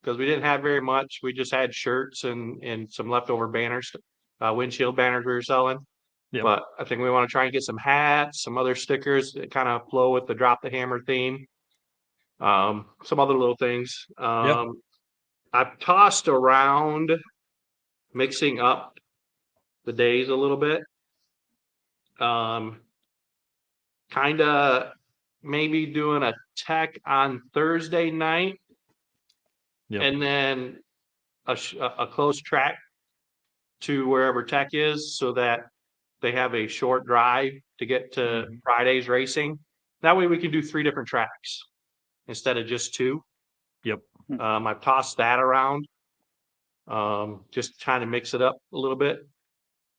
because we didn't have very much. We just had shirts and some leftover banners, windshield banners we were selling. Yep. But I think we want to try and get some hats, some other stickers that kind of flow with the Drop the Hammer theme. Some other little things. I've tossed around mixing up the days a little bit. Kind of maybe doing a tech on Thursday night, and then a close track to wherever tech is, so that they have a short drive to get to Friday's racing. That way we can do 3 different tracks instead of just 2. Yep. I've tossed that around, just trying to mix it up a little bit.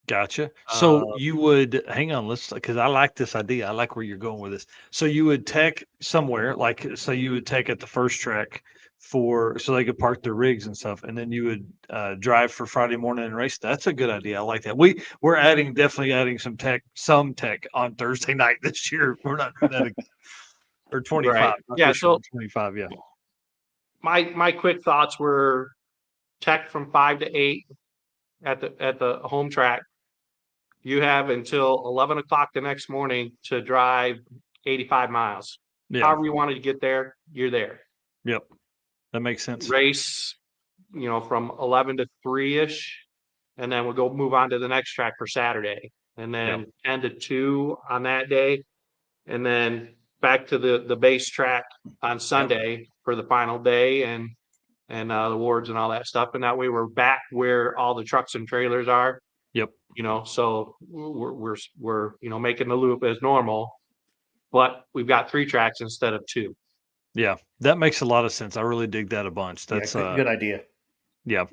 Gotcha. So you would hang on, because I like this idea. I like where you're going with this. So you would tech somewhere, like so you would tech at the first track so they could park their rigs and stuff, and then you would drive for Friday morning and race. That's a good idea. I like that. We're definitely adding some tech on Thursday night this year. We're not doing that again. Or 25. Right. Yeah. So 25. Yeah. My quick thoughts were tech from 5 to 8 at the home track. You have until 11 o'clock the next morning to drive 85 miles. Yeah. However you wanted to get there, you're there. Yep. That makes sense. Race, from 11 to 3-ish, and then we'll move on to the next track for Saturday. And then 10 to 2 on that day. And then back to the base track on Sunday for the final day and the awards and all that stuff. And that way we're back where all the trucks and trailers are. Yep. So we're making the loop as normal, but we've got 3 tracks instead of 2. Yeah, that makes a lot of sense. I really dig that a bunch. That's good idea. Yeah,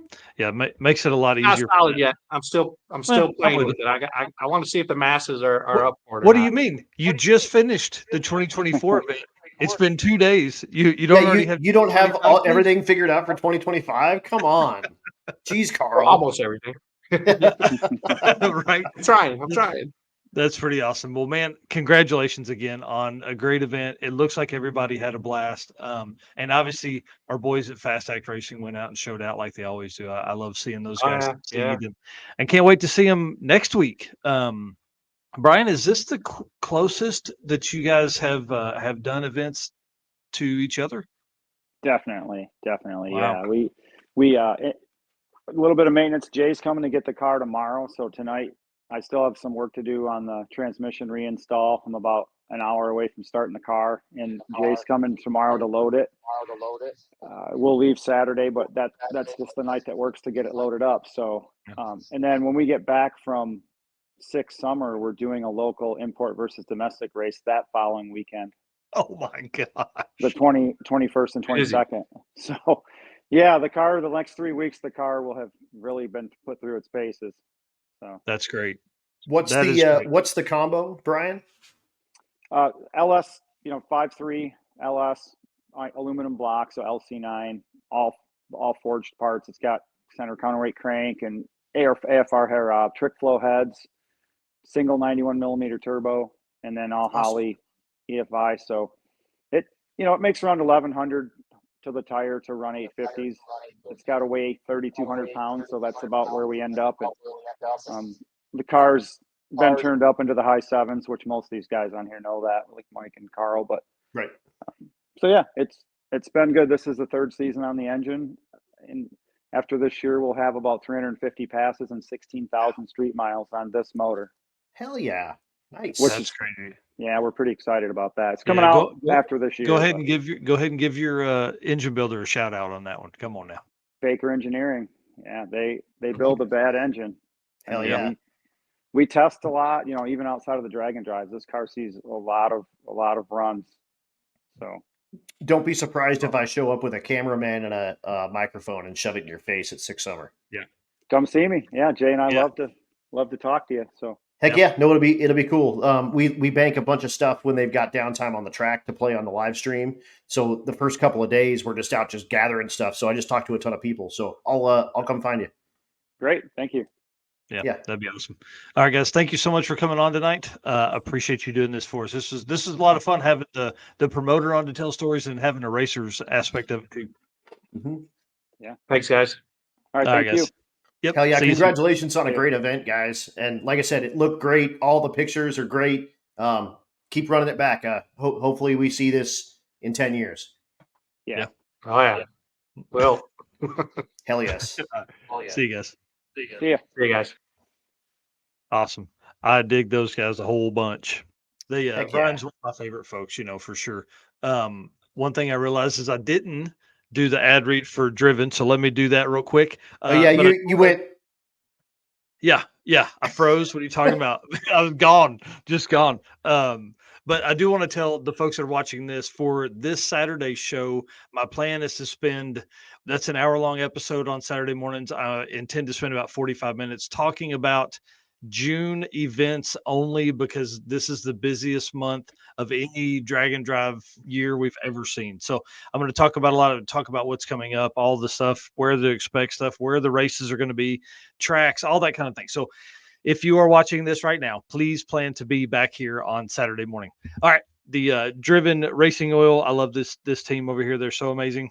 makes it a lot Not easier. solid yet. I'm still playing with it. I want to see if the masses are up for it. What do you mean? You just finished the 2024 event. It's been 2 days. You don't have everything figured out for 2025? Come on. Jeez, Carl. Almost everything. Right. I'm trying. That's pretty awesome. Well, man, congratulations again on a great event. It looks like everybody had a blast. And obviously our boys at Fast Act Racing went out and showed out like they always do. I love seeing those guys succeed, and can't wait to see them next week. Brian, is this the closest that you guys have done events to each other? Definitely. Wow. Yeah, we a little bit of maintenance. Jay's coming to get the car tomorrow, so tonight I still have some work to do on the transmission reinstall. I'm about an hour away from starting the car, and Jay's coming tomorrow to load it. We'll leave Saturday, but that's just the night that works to get it loaded up. So, and then when we get back from 6 summer, we're doing a local import versus domestic race that following weekend. Oh my God. The 21st and 22nd. So yeah, the next 3 weeks, the car will have really been put through its paces. So that's great. What's the combo, Brian? LS, 5.3 LS aluminum block, so LC9, all forged parts. It's got center counterweight crank and AFR hair trick flow heads, single 91 millimeter turbo, and then all Holley EFI. So it makes around 1,100 to the tire to run 850s. It's got to weigh 3,200 pounds, so that's about where we end up. And, the car's been turned up into the high 7s, which most of these guys on here know that, like Mike and Carl. But right. So yeah, it's been good. This is the 3rd season on the engine, and after this year, we'll have about 350 passes and 16,000 street miles on this motor. Hell yeah. Nice. That's crazy. Yeah, we're pretty excited about that. It's coming out after this year. Go ahead and give your engine builder a shout out on that one. Come on now. Baker Engineering. Yeah, they build a bad engine. Hell yeah. We test a lot, even outside of the drag and drives. This car sees a lot of runs. So don't be surprised if I show up with a cameraman and a microphone and shove it in your face at 6 summer. Yeah. Come see me. Yeah, Jay and I love to talk to you. So Heck yeah, no, it'll be cool. We bank a bunch of stuff when they've got downtime on the track to play on the live stream. So the first couple of days we're just out just gathering stuff. So I just talked to a ton of people. So I'll come find you. Great, thank you. Yeah, Yeah. that'd be awesome. All right, guys, thank you so much for coming on tonight. Appreciate you doing this for us. This is a lot of fun having the promoter on to tell stories and having a racers aspect of it too. Mm-hmm. Yeah. Thanks, guys. All right, All right, thank you. guys. Yep. Hell yeah! See you soon. Congratulations on a Yeah. great event, guys. And like I said, it looked great. All the pictures are great. Keep running it back. Hopefully, we see this in 10 years. Yeah. Oh yeah. Well, Hell yes. See you guys. See ya. see you guys. Awesome. I dig those guys a whole bunch. They Heck yeah. Brian's one of my favorite folks, for sure. One thing I realized is I didn't do the ad read for Driven, so let me do that real quick. Oh yeah, but you went. Yeah, I froze. What are you talking about? I was gone, just gone. But I do want to tell the folks that are watching this for this Saturday show, my plan is to spend, that's an hour-long episode on Saturday mornings. I intend to spend about 45 minutes talking about June events only because this is the busiest month of any drag and drive year we've ever seen. So I'm going to talk about what's coming up, all the stuff, where to expect stuff, where the races are going to be, tracks, all that kind of thing. So if you are watching this right now, please plan to be back here on Saturday morning. All right. The Driven Racing Oil. I love this team over here. They're so amazing.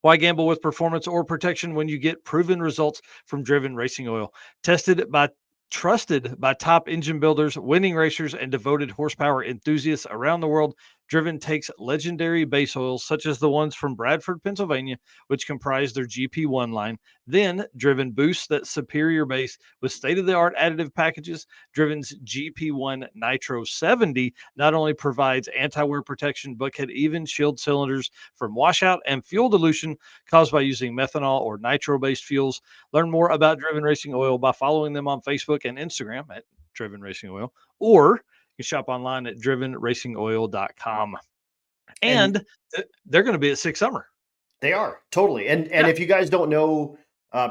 Why gamble with performance or protection when you get proven results from Driven Racing Oil? Trusted by top engine builders, winning racers, and devoted horsepower enthusiasts around the world. Driven takes legendary base oils such as the ones from Bradford, Pennsylvania, which comprise their GP1 line. Then Driven boosts that superior base with state-of-the-art additive packages. Driven's GP1 Nitro 70 not only provides anti-wear protection, but can even shield cylinders from washout and fuel dilution caused by using methanol or nitro-based fuels. Learn more about Driven Racing Oil by following them on Facebook and Instagram at Driven Racing Oil, or you can shop online at drivenracingoil.com. And they're going to be at Six Summer. They are totally. And if you guys don't know,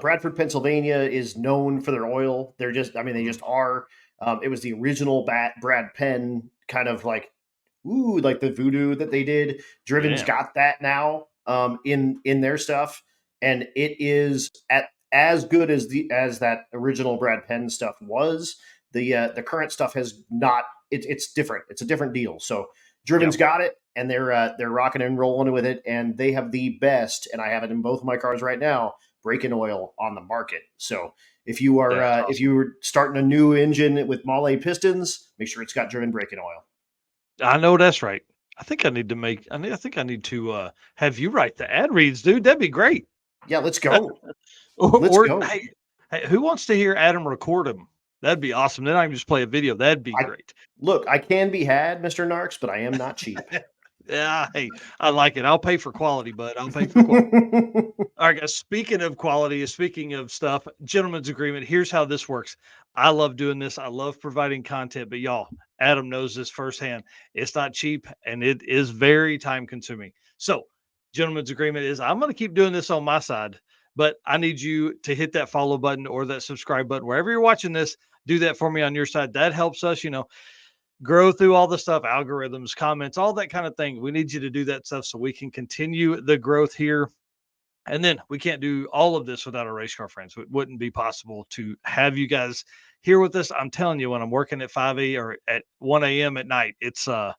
Bradford, Pennsylvania is known for their oil. They just are. It was the original Brad Penn kind of like the voodoo that they did. Driven's got that now in their stuff, and it is as good as that original Brad Penn stuff was. The current stuff has not. It's different. It's a different deal. So Driven's got it, and they're rocking and rolling with it, and they have the best. And I have it in both of my cars right now. Break-in oil on the market. So if you are awesome. if you're starting a new engine with Mahle pistons, make sure it's got Driven break-in oil. I know that's right. I think I need to have you write the ad reads, dude. That'd be great. Yeah, let's go. Let's go. Hey, who wants to hear Adam record them? That'd be awesome. Then I can just play a video. That'd be great. Look, I can be had, Mr. Narx, but I am not cheap. Yeah, hey, I like it. I'll pay for quality, bud. I'll pay for quality. All right, guys. Speaking of quality, speaking of stuff, gentleman's agreement. Here's how this works. I love doing this. I love providing content, but y'all, Adam knows this firsthand. It's not cheap, and it is very time consuming. So, gentleman's agreement is I'm going to keep doing this on my side, but I need you to hit that follow button or that subscribe button wherever you're watching this. Do that for me on your side. That helps us, grow through all the stuff, algorithms, comments, all that kind of thing. We need you to do that stuff so we can continue the growth here. And then we can't do all of this without our race car friends. It wouldn't be possible to have you guys here with us. I'm telling you, when I'm working at 5 a.m. or at 1 a.m. at night, it's and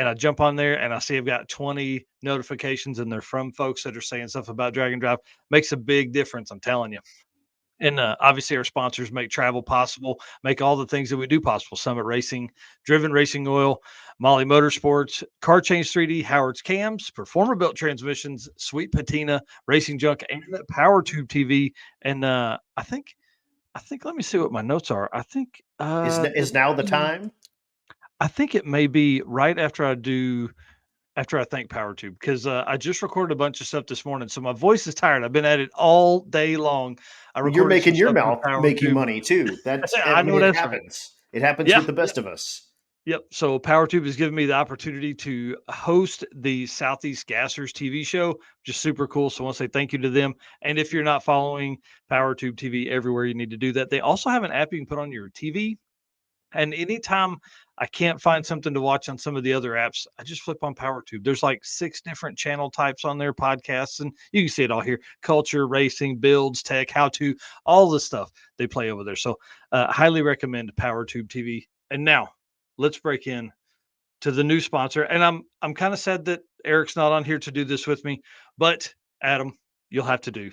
I jump on there and I see I've got 20 notifications and they're from folks that are saying stuff about Drag and Drive. Makes a big difference, I'm telling you. And obviously our sponsors make travel possible, make all the things that we do possible. Summit Racing, Driven Racing Oil, Mahle Motorsports, Car Change 3D, Howard's Cams, Performer Built Transmissions, Sweet Patina, Racing Junk, and Power Tube TV. And I think, let me see what my notes are. I think is now the time. I think it may be right after I thank PowerTube, because I just recorded a bunch of stuff this morning, so my voice is tired. I've been at it all day long. You're making your mouth making money too. That's I know that happens. Right. It happens with the best of us. Yep. So PowerTube has given me the opportunity to host the Southeast Gassers TV show, which is super cool. So I want to say thank you to them. And if you're not following PowerTube TV everywhere, you need to do that. They also have an app you can put on your TV. And anytime I can't find something to watch on some of the other apps, I just flip on PowerTube. There's like 6 different channel types on their podcasts, and you can see it all here: culture, racing, builds, tech, how to, all the stuff they play over there. So, highly recommend PowerTube TV. And now let's break in to the new sponsor. And I'm kind of sad that Eric's not on here to do this with me, but Adam, you'll have to do.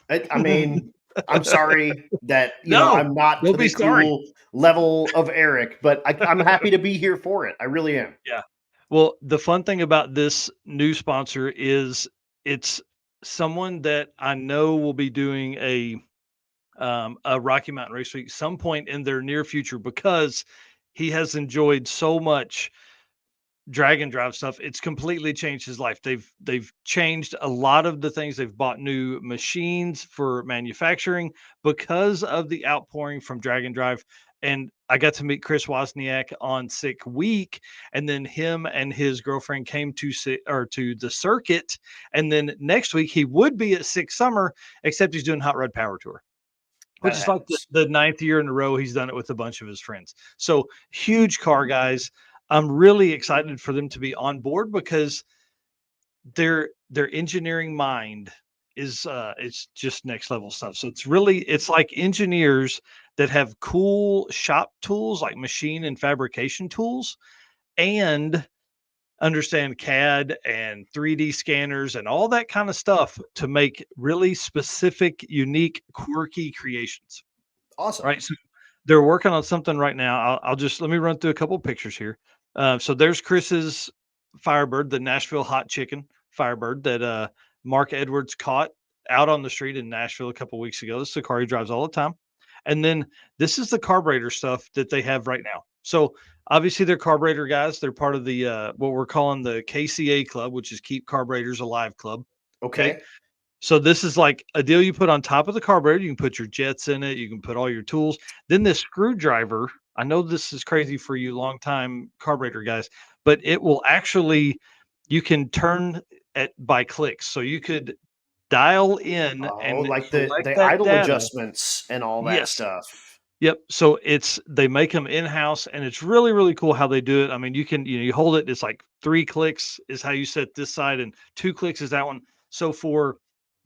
I mean, I'm sorry that No, I'm not don't to be the sorry. cool level of Eric, but I'm happy to be here for it. I really am. Yeah. Well, the fun thing about this new sponsor is it's someone that I know will be doing a Rocky Mountain Race Week some point in their near future, because he has enjoyed so much drag and drive stuff. It's completely changed his life. They've changed a lot of the things. They've bought new machines for manufacturing because of the outpouring from drag and drive. And I got to meet Chris Wozniak on Sick Week, and then him and his girlfriend came to the circuit. And then next week he would be at Sick Summer, except he's doing Hot Rod Power Tour, which That is like happens. the ninth year in a row he's done it with a bunch of his friends. So huge car guys. I'm really excited for them to be on board, because their engineering mind is it's just next level stuff. So it's like engineers that have cool shop tools, like machine and fabrication tools, and understand CAD and 3D scanners and all that kind of stuff to make really specific, unique, quirky creations. Awesome. Right. So they're working on something right now. I'll just let me run through a couple pictures here. So there's Chris's Firebird, the Nashville hot chicken Firebird that Mark Edwards caught out on the street in Nashville a couple weeks ago. This is the car he drives all the time. And then this is the carburetor stuff that they have right now. So obviously they're carburetor guys. They're part of the what we're calling the KCA club, which is Keep Carburetors Alive Club. Okay. Okay. So this is like a deal you put on top of the carburetor. You can put your jets in it. You can put all your tools. Then this screwdriver, I know this is crazy for you longtime carburetor guys, but it will actually, you can turn it by clicks. So you could dial in Oh, and like select the that idle data. adjustments and all that Yes. stuff. Yep. So they make them in-house, and it's really, really cool how they do it. I mean, you hold it, it's like 3 clicks is how you set this side, and 2 clicks is that one. So for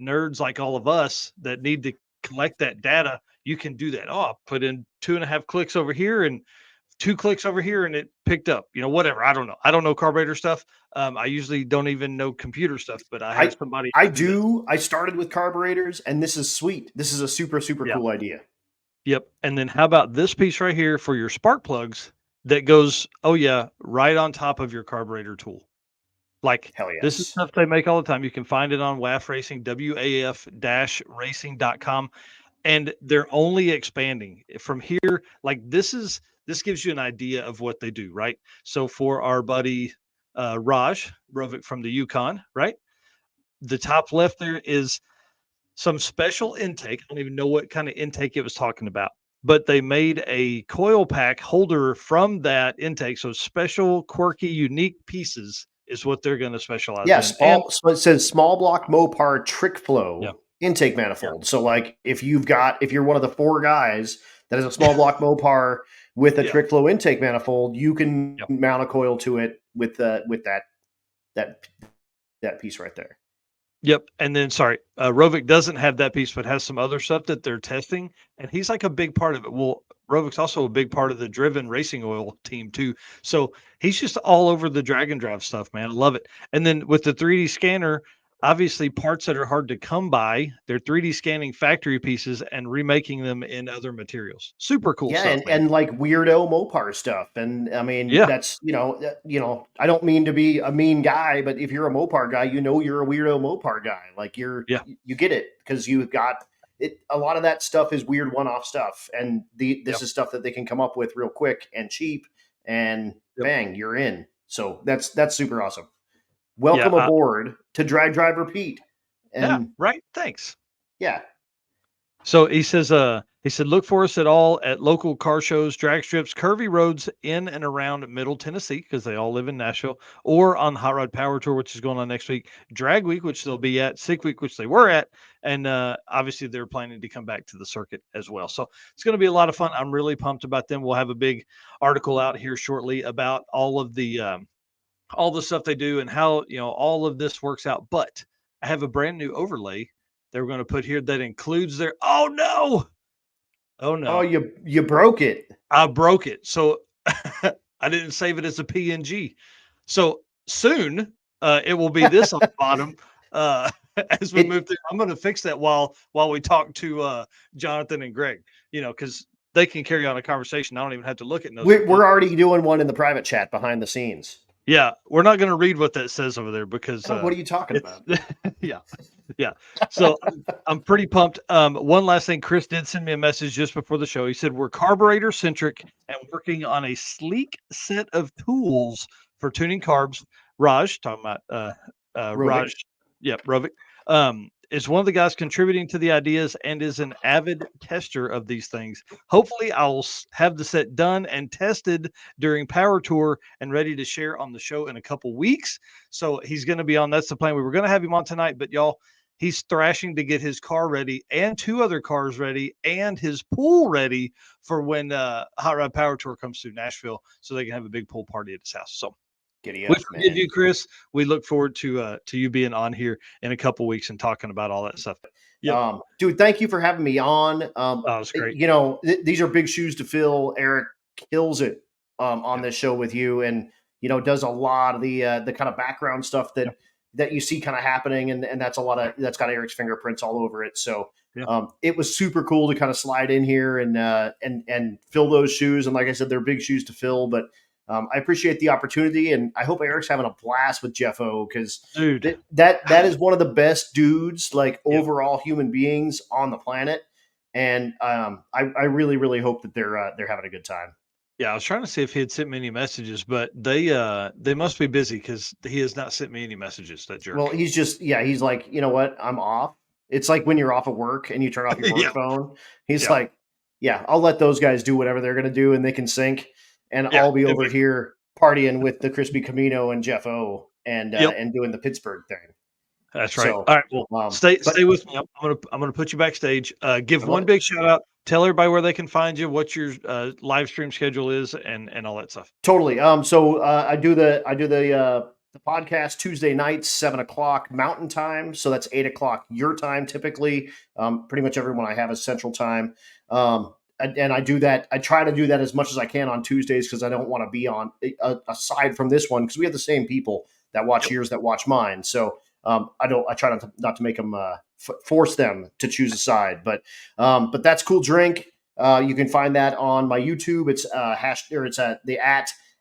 nerds like all of us that need to collect that data, you can do that. Oh, I'll put in 2.5 clicks over here and 2 clicks over here, and it picked up, whatever. I don't know. I don't know carburetor stuff. I usually don't even know computer stuff, but I have I somebody I to do that. do. I started with carburetors, and this is sweet. This is a super Yeah. cool idea. Yep. And then how about this piece right here for your spark plugs that goes, oh yeah, right on top of your carburetor tool. Like Hell this is yes. stuff they make all the time. You can find it on WAF Racing, WAF-racing.com. And they're only expanding from here. Like this gives you an idea of what they do, right? So for our buddy Raj Rovik from the Yukon, right? The top left there is some special intake. I don't even know what kind of intake it was talking about, but they made a coil pack holder from that intake. So special, quirky, unique pieces is what they're going to specialize Yeah, in. And so it says small block Mopar trick yeah, flow intake yeah, manifold. So like if you're one of the 4 guys that has a small block Mopar with a yeah, trick flow intake manifold, you can yeah. mount a coil to it with that that piece right there. Yep. And then, sorry, Rovik doesn't have that piece, but has some other stuff that they're testing. And he's like a big part of it. Well, Rovik's also a big part of the Driven Racing Oil team, too. So he's just all over the drag and drive stuff, man. I love it. And then with the 3D scanner, obviously parts that are hard to come by, they're 3D scanning factory pieces and remaking them in other materials. Super cool Yeah, stuff, man. and like weirdo Mopar stuff. And I mean, Yeah. that's I don't mean to be a mean guy, but if you're a Mopar guy, you're a weirdo Mopar guy. Like Yeah. you get it because you've got it. A lot of that stuff is weird one-off stuff, and Yeah. this is stuff that they can come up with real quick and cheap, and Yep. bang, you're in. So that's super awesome. Yeah. Welcome aboard to Drag Drive Repeat. Yeah. And Right. Thanks. yeah, So he said, look for us at local car shows, drag strips, curvy roads in and around Middle Tennessee, because they all live in Nashville, or on Hot Rod Power Tour, which is going on next week, Drag Week, which they'll be at, Sick Week, which they were at, and obviously they're planning to come back to the circuit as well. So it's going to be a lot of fun. I'm really pumped about them. We'll have a big article out here shortly about all the stuff they do and how all of this works out. But I have a brand new overlay they're going to put here that includes their. Oh no! Oh no! Oh, you broke it. I broke it. So I didn't save it as a PNG. So soon it will be this on the bottom. As we move through, I'm going to fix that while we talk to Jonathan and Greg. Because they can carry on a conversation. I don't even have to look at those. We're already doing one in the private chat behind the scenes. Yeah, we're not going to read what that says over there because what are you talking about? Yeah. So I'm pretty pumped. One last thing, Chris did send me a message just before the show. He said we're carburetor centric and working on a sleek set of tools for tuning carbs. Raj, talking about Raj, Rovik, is one of the guys contributing to the ideas and is an avid tester of these things. Hopefully I'll have the set done and tested during Power Tour and ready to share on the show in a couple weeks. So he's going to be on. That's the plan. We were going to have him on tonight, but y'all, he's thrashing to get his car ready and 2 other cars ready and his pool ready for when Hot Rod Power Tour comes through Nashville so they can have a big pool party at his house. So Giddy up, we forgive you, Chris. We look forward to you being on here in a couple weeks and talking about all that stuff. Yeah, dude, thank you for having me on. That was great. These are big shoes to fill. Eric kills it on this show with you, and does a lot of the kind of background stuff that you see kind of happening, and that's that's got Eric's fingerprints all over it. So it was super cool to kind of slide in here and fill those shoes. And like I said, they're big shoes to fill, but I appreciate the opportunity, and I hope Eric's having a blast with Jeff O, because that is one of the best dudes, like overall human beings on the planet, and I really, really hope that they're having a good time. Yeah, I was trying to see if he had sent me any messages, but they must be busy because he has not sent me any messages. That jerk. Well, he's like, you know what? I'm off. It's like when you're off of work and you turn off your work phone. He's like, I'll let those guys do whatever they're going to do, and they can sync. And I'll be over here partying with the Crispy Camino and Jeff O and doing the Pittsburgh thing. That's right. So, all right. Well, stay with me. I'm gonna put you backstage. Give one big shout out. Tell everybody where they can find you, what your live stream schedule is, and all that stuff. Totally. So I do the podcast Tuesday nights, 7:00 Mountain Time. So that's 8:00 your time typically. Pretty much everyone I have is Central Time. And I do that. I try to do that as much as I can on Tuesdays because I don't want to be on aside from this one because we have the same people that watch yours that watch mine. So I try not to make them force them to choose a side. But that's Cool Drink. You can find that on my YouTube. It's it's at the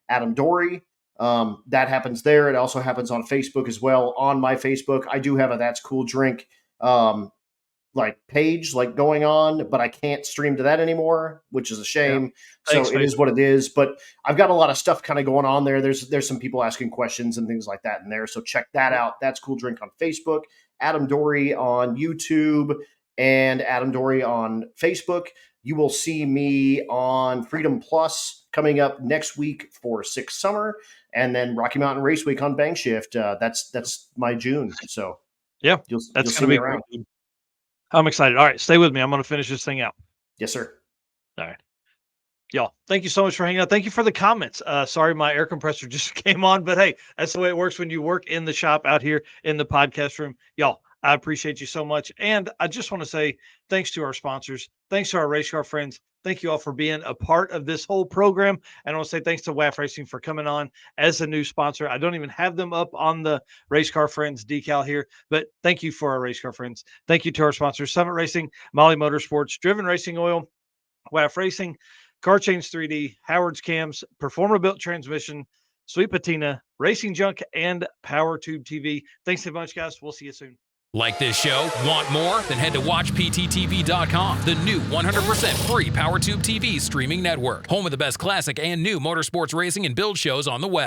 @Adam Dorey. That happens there. It also happens on Facebook as well. On my Facebook, I do have a That's Cool Drink page going on, but I can't stream to that anymore, which is a shame. Thanks, so it is what it is, but I've got a lot of stuff kind of going on there. There's some people asking questions and things like that in there. So check that out. That's Cool Drink on Facebook, Adam Dorey on YouTube, and Adam Dorey on Facebook. You will see me on Freedom Plus coming up next week for 6 Summer, and then Rocky Mountain Race Week on Bang Shift. That's my June. So that's you'll going see to me be around. Great. I'm excited. All right, stay with me. I'm going to finish this thing out. Yes, sir. All right. Y'all, thank you so much for hanging out. Thank you for the comments. Sorry, my air compressor just came on, but hey, that's the way it works when you work in the shop out here in the podcast room. Y'all, I appreciate you so much. And I just want to say thanks to our sponsors. Thanks to our race car friends. Thank you all for being a part of this whole program. And I want to say thanks to WAF Racing for coming on as a new sponsor. I don't even have them up on the Race Car Friends decal here, but thank you for our race car friends. Thank you to our sponsors, Summit Racing, Molly Motorsports, Driven Racing Oil, WAF Racing, Car Chains 3D, Howard's Cams, Performer Built Transmission, Sweet Patina, Racing Junk, and Power Tube TV. Thanks so much, guys. We'll see you soon. Like this show? Want more? Then head to WatchPTTV.com, the new 100% free PowerTube TV streaming network. Home of the best classic and new motorsports racing and build shows on the web.